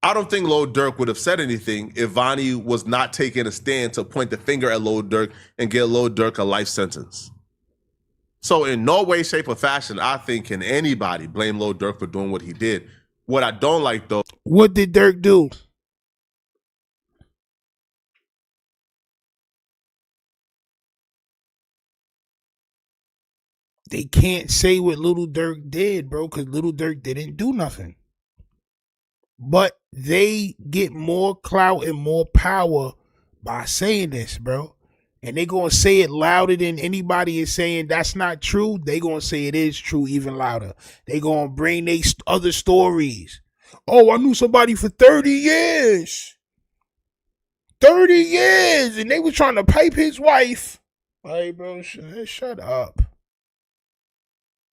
I don't think Lil Durk would have said anything if Vonnie was not taking a stand to point the finger at Lil Durk and get Lil Durk a life sentence. So in no way, shape, or fashion, I think can anybody blame Lil Durk for doing what he did. What I don't like, though...
What did Durk do? They can't say what Little Durk did, bro, because Little Durk didn't do nothing. But they get more clout and more power by saying this, bro. And they going to say it louder than anybody is saying that's not true. They going to say it is true even louder. They going to bring they other stories. Oh, I knew somebody for 30 years. 30 years. And they was trying to pipe his wife. Like, bro, shut up.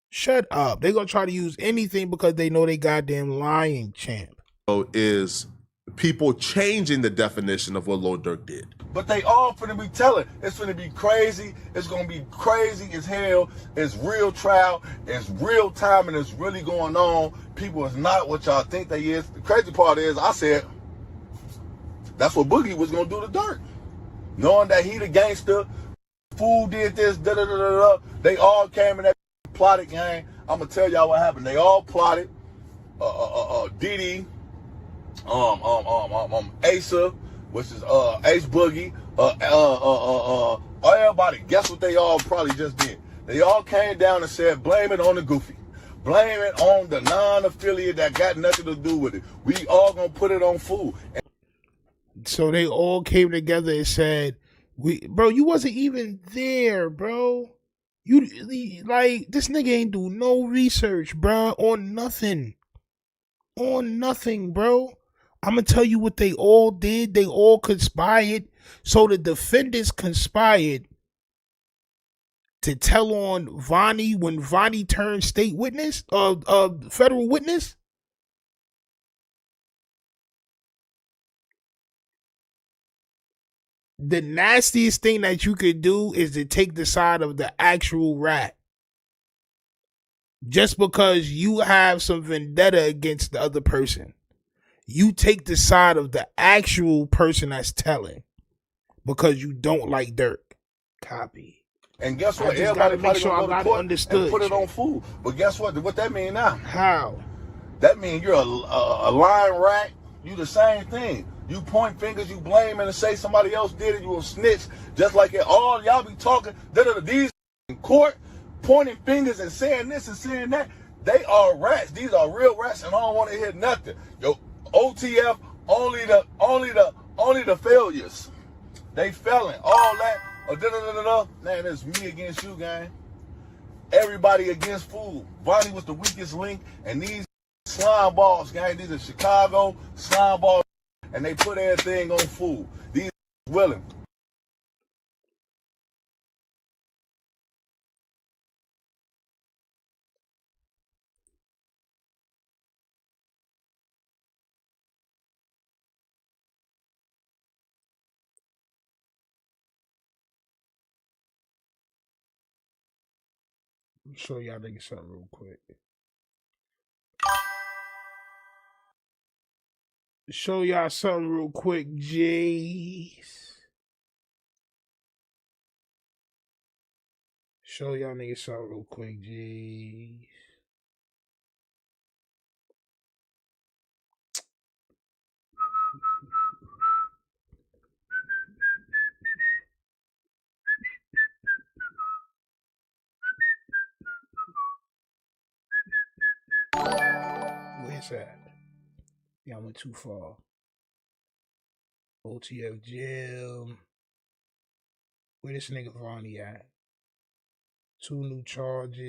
Shut up. They gonna try to use anything because they know they goddamn lying, champ.
Is people changing the definition of what Lil Durk did.
But they all finna be telling. It's finna be crazy. It's gonna be crazy as hell. It's real trial. It's real time, and it's really going on. People is not what y'all think they is. The crazy part is, I said, that's what Boogie was gonna do to Durk. Knowing that he the gangster, fool did this, da da da da da. They all came in that plotted gang. I'm gonna tell y'all what happened. They all plotted. Diddy, Asa, which is Ace Boogie, everybody. Guess what they all probably just did? They all came down and said, blame it on the goofy. Blame it on the non-affiliate that got nothing to do with it. We all gonna put it on fool.
So they all came together and said, bro, you wasn't even there, bro. You like this nigga ain't do no research, bro, on nothing. On nothing, bro. I'm gonna tell you what they all did. They all conspired. So the defendants conspired to tell on Vonnie when Vonnie turned state witness, federal witness. The nastiest thing that you could do is to take the side of the actual rat. Just because you have some vendetta against the other person. You take the side of the actual person that's telling because you don't like Durk. Copy.
And guess what?
I just
Everybody
gotta make sure I got it
and
understood.
put it on fool. But guess what? What that mean now?
How?
That means you're a lying rat. You the same thing. You point fingers, you blame, and say somebody else did it. You a snitch. Just like it. All y'all be talking. These in court pointing fingers and saying this and saying that. They are rats. These are real rats, and I don't want to hear nothing. Yo, OTF only the failures. They failing. All that. Man, it's me against you, gang. Everybody against fool. Vonnie was the weakest link, and these slime balls, gang. These are Chicago slime balls, and they put everything on fool. These willing.
Let me show y'all niggas something real quick. Show y'all something real quick, Jays. Show y'all niggas something real quick, Jays. Where's that? Yeah, I went too far. OTF jail. Where this nigga Vonnie at? 2 new charges.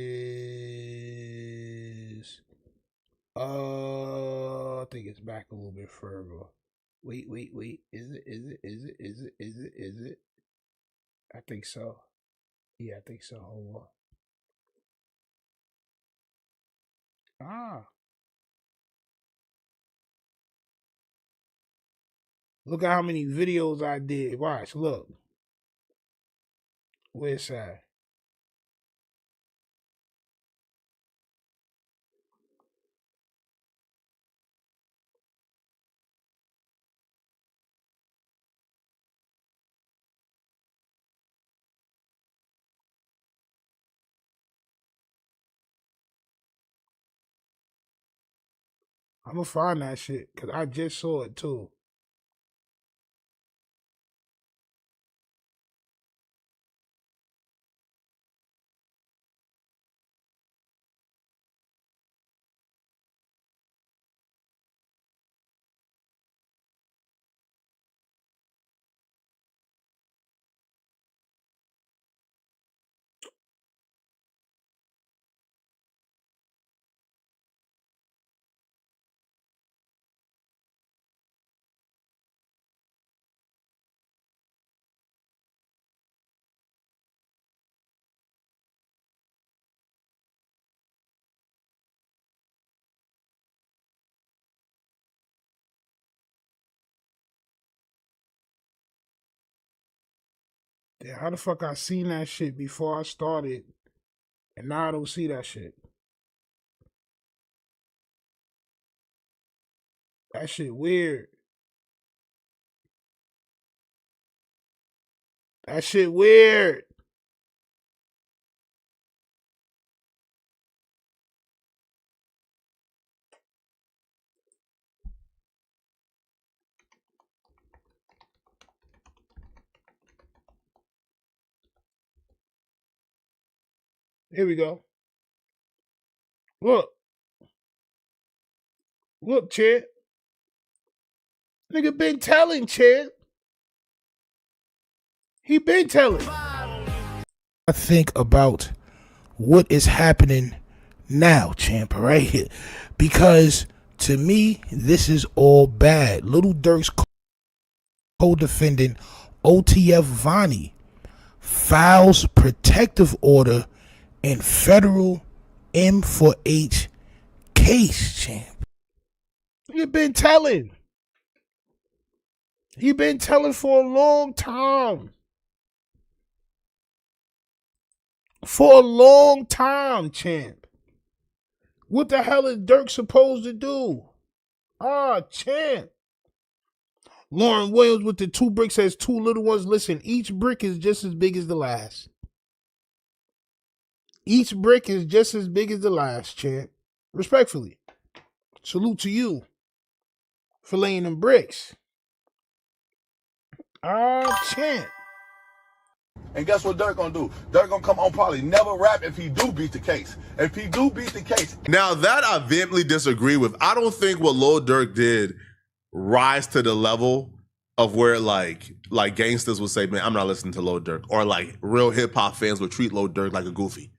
I think it's back a little bit further. Wait. Is it? I think so. Yeah, I think so. Hold on. Look at how many videos I did. Watch, look. Where's that? I'm gonna find that shit because I just saw it too. Yeah, how the fuck I seen that shit before I started, and now I don't see that shit? That shit weird. That shit weird. Here we go. Look. Look, Chad. Nigga been telling, Chad. He been telling. I think about what is happening now, champ, right here. Because to me, this is all bad. Little Durk's co-defendant, OTF Vonnie, files protective order in federal M4H case, champ. You been telling. He been telling for a long time. For a long time, champ. What the hell is Durk supposed to do? Champ. Lauren Williams with the 2 bricks has 2 little ones. Listen, each brick is just as big as the last. Each brick is just as big as the last, champ. Respectfully. Salute to you for laying them bricks. Champ.
And guess what Durk gonna do? Durk gonna come on probably never rap if he do beat the case. If he do beat the case.
Now that I vehemently disagree with. I don't think what Lil Durk did rise to the level of where like gangsters would say, man, I'm not listening to Lil Durk. Or like real hip hop fans would treat Lil Durk like a goofy.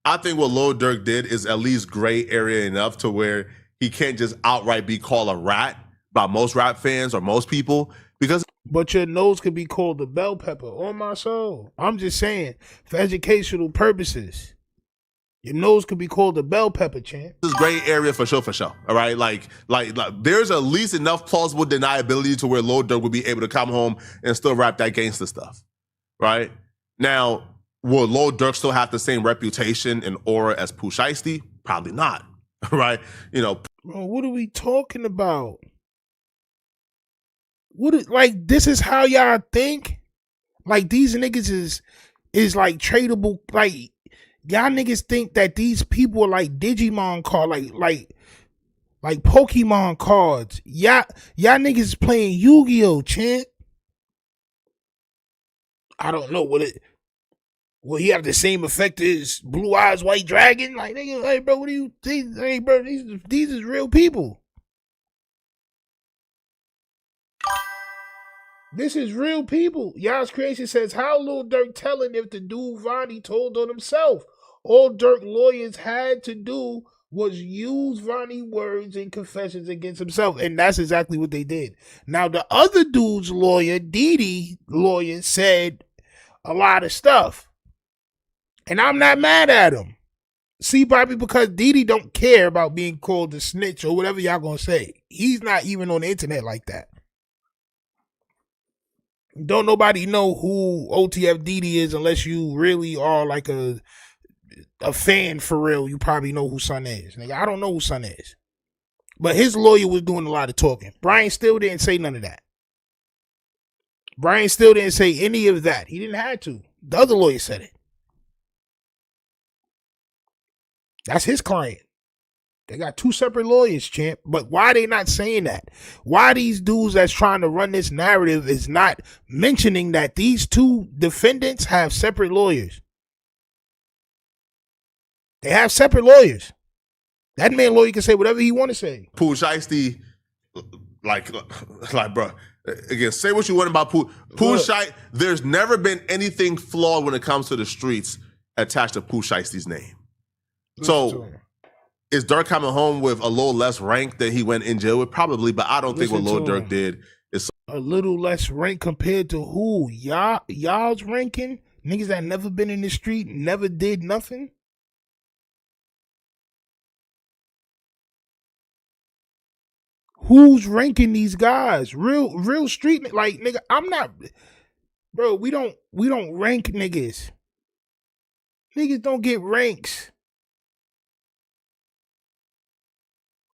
I think what Lil Durk did is at least gray area enough to where he can't just outright be called a rat by most rap fans or most people. Because
But your nose could be called a bell pepper on my soul. I'm just saying, for educational purposes, your nose could be called a bell pepper, champ.
this is gray area for sure. All right, like there's at least enough plausible deniability to where Lil Durk would be able to come home and still rap that gangster stuff, right? Now, will Lil Durk still have the same reputation and aura as Pooh Shiesty? Probably not, right? You know,
Bro, what are we talking about? Like, this is how y'all think? Like, these niggas is like tradable. Like, y'all niggas think that these people are like Digimon cards, like Pokemon cards. Y'all niggas playing Yu-Gi-Oh, champ. I don't know will he have the same effect as Blue Eyes White Dragon? Like, nigga, hey bro, what do you think? Hey bro, these is real people. This is real people. Y'all's Creation says, how Lil Durk telling if the dude Vonnie told on himself? All Durk lawyers had to do was use Vonnie words and confessions against himself. And that's exactly what they did. Now, the other dude's lawyer, Didi lawyer, said a lot of stuff. And I'm not mad at him. See, probably because Didi don't care about being called a snitch or whatever y'all gonna say. He's not even on the internet like that. Don't nobody know who OTF Didi is unless you really are like a fan for real. You probably know who Son is. Nigga, I don't know who Son is. But his lawyer was doing a lot of talking. Brian still didn't say none of that. Brian still didn't say any of that. He didn't have to. The other lawyer said it. That's his client. They got 2 separate lawyers, champ. But why they not saying that? Why these dudes that's trying to run this narrative is not mentioning that these 2 defendants have separate lawyers? They have separate lawyers. That man lawyer can say whatever he want to say.
Pooh Shiesty, like, bro. Again, say what you want about Pooh Shiesty. There's never been anything flawed when it comes to the streets attached to Pooh Shiesty's name. So, is Durk coming home with a little less rank than he went in jail with? Probably, but I don't think what Lil Durk did is
a little less rank compared to who? Y'all's ranking? Niggas that never been in the street, never did nothing? Who's ranking these guys? Real street, like, nigga, I'm not. Bro, we don't rank niggas. Niggas don't get ranks.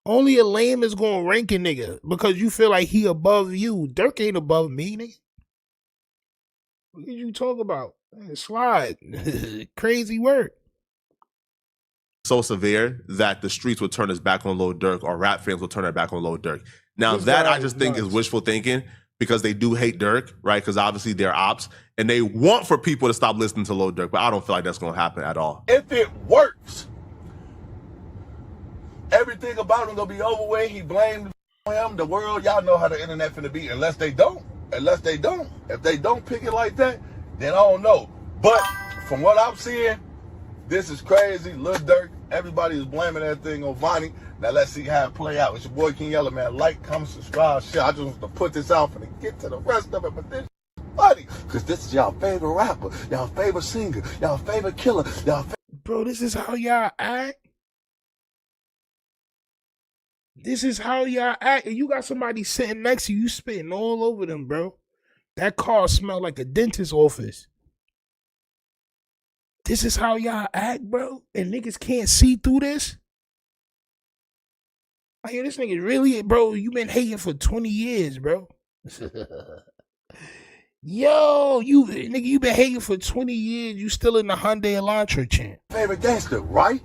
Only a lame is gonna rank a nigga because you feel like he above you. Durk ain't above me, nigga. What did you talk about? Slide. Crazy work.
So severe that the streets would turn his back on Lil Durk, or rap fans will turn their back on Lil Durk. Now
This
that
guy
I just
is
think is
nuts.
wishful thinking, because they do hate Durk, right? Because obviously they're ops and they want for people to stop listening to Lil Durk, but I don't feel like that's gonna happen at all.
If it works, everything about him gonna be over with. He blamed him, the world. Y'all know how the internet finna be. Unless they don't. If they don't pick it like that, then I don't know. But from what I'm seeing, this is crazy. Lil Durk, everybody is blaming that thing on Vonnie. Now let's see how it play out. It's your boy King Yella, man. Like, comment, subscribe, share. I just want to put this out and get to the rest of it. But this is funny, because this is y'all favorite rapper, y'all favorite singer, y'all favorite killer,
Bro, this is how y'all act. This is how y'all act. And you got somebody sitting next to you spitting all over them, bro. That car smelled like a dentist's office. This is how y'all act, bro. And niggas can't see through this. I hear this nigga really, bro, you been hating for 20 years, bro. Yo, you been hating for 20 years. You still in the Hyundai Elantra chant.
favorite gangster, right?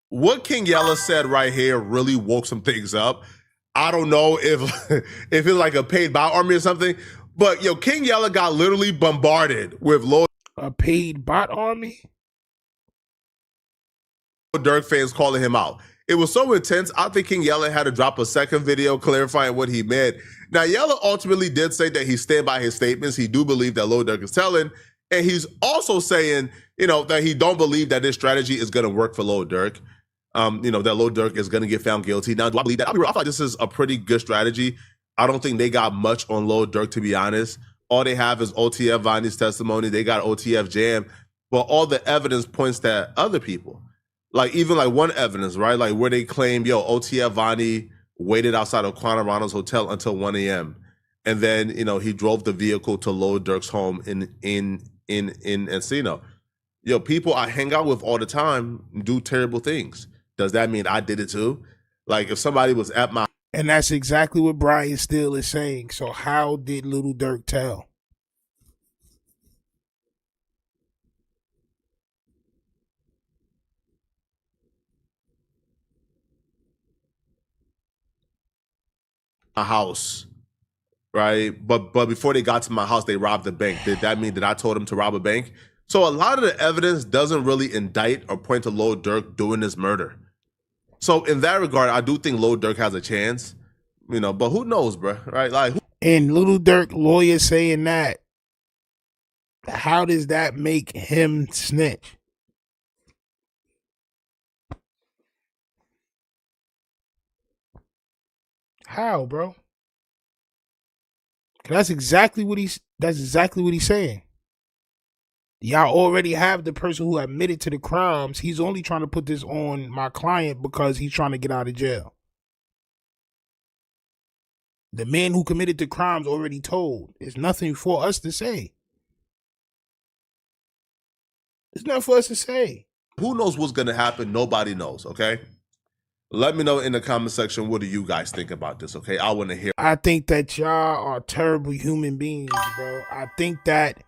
What King Yella said right here really woke some things up. I don't know if if it's like a paid bot army or something, but yo, King Yella got literally bombarded with Lil
A paid bot army?
Durk fans calling him out. It was so intense, I think King Yella had to drop a second video clarifying what he meant. Now, Yella ultimately did say that he stand by his statements. He do believe that Lil Durk is telling, and he's also saying, that he don't believe that this strategy is going to work for Lil Durk. That Lil Durk is going to get found guilty. Now, do I believe that? I feel like this is a pretty good strategy. I don't think they got much on Lil Durk, to be honest. All they have is OTF Vonnie's testimony. They got OTF Jam, but all the evidence points to other people. Like, even like one evidence, right? Like where they claim, OTF Vonnie waited outside of Quantarano's hotel until 1 a.m. And then, he drove the vehicle to Lil Durk's home in Encino. People I hang out with all the time do terrible things. Does that mean I did it too? Like, if somebody was at my...
And that's exactly what Brian Steele is saying. So how did Little Durk tell?
house, right? But before they got to my house, they robbed the bank. Did that mean that I told them to rob a bank? So a lot of the evidence doesn't really indict or point to Lil Durk doing this murder. So in that regard, I do think Lil Durk has a chance, but who knows, bro, right? Like,
and Little Durk lawyer saying that, how does that make him snitch? How, bro? That's exactly what he's saying. Y'all already have the person who admitted to the crimes. He's only trying to put this on my client because he's trying to get out of jail. The man who committed the crimes already told. It's nothing for us to say. It's nothing for us to say.
Who knows what's going to happen? Nobody knows, okay? Let me know in the comment section, what do you guys think about this, okay? I want to hear.
I think that y'all are terrible human beings, bro. I think that,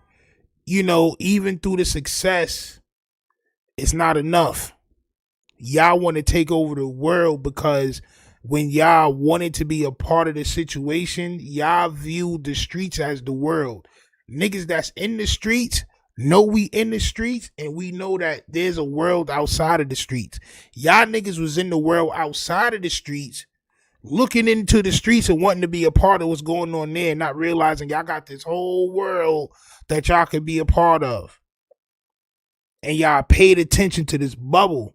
even through the success, it's not enough. Y'all want to take over the world because when y'all wanted to be a part of the situation, y'all viewed the streets as the world. Niggas that's in the streets know we in the streets, and we know that there's a world outside of the streets. Y'all niggas was in the world outside of the streets, looking into the streets and wanting to be a part of what's going on there, not realizing y'all got this whole world that y'all could be a part of. And y'all paid attention to this bubble.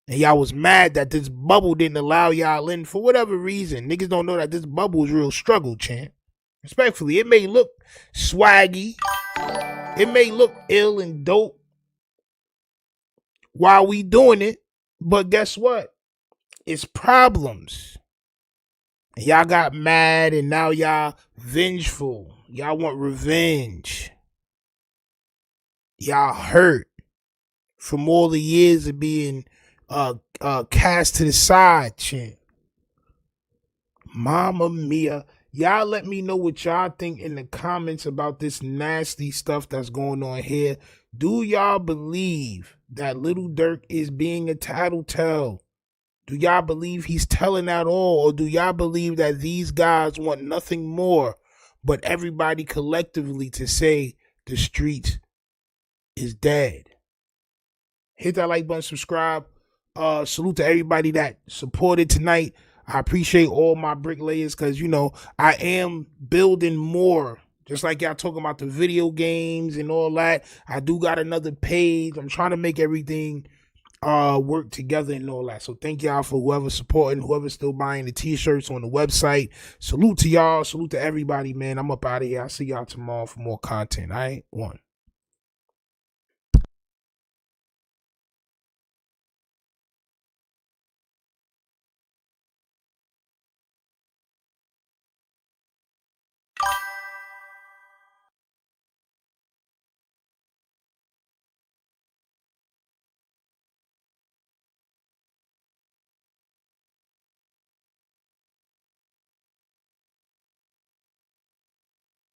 And y'all was mad that this bubble didn't allow y'all in for whatever reason. Niggas don't know that this bubble is real struggle, champ. Respectfully, it may look swaggy. It may look ill and dope while we doing it. But guess what? It's problems. And y'all got mad and now y'all vengeful. Y'all want revenge. Y'all hurt from all the years of being cast to the side, champ. Mama mia. Y'all let me know what y'all think in the comments about this nasty stuff that's going on here. Do y'all believe that Little Durk is being a tattletale? Do y'all believe he's telling that all? Or do y'all believe that these guys want nothing more but everybody collectively to say the streets is dead? Hit that like button, subscribe. Salute to everybody that supported tonight. I appreciate all my bricklayers because, you know, I am building more. Just like y'all talking about the video games and all that. I do got another page. I'm trying to make everything work together and all that. So thank y'all for whoever's supporting, whoever's still buying the t-shirts on the website. Salute to y'all. Salute to everybody, man. I'm up out of here. I'll see y'all tomorrow for more content. All right? One.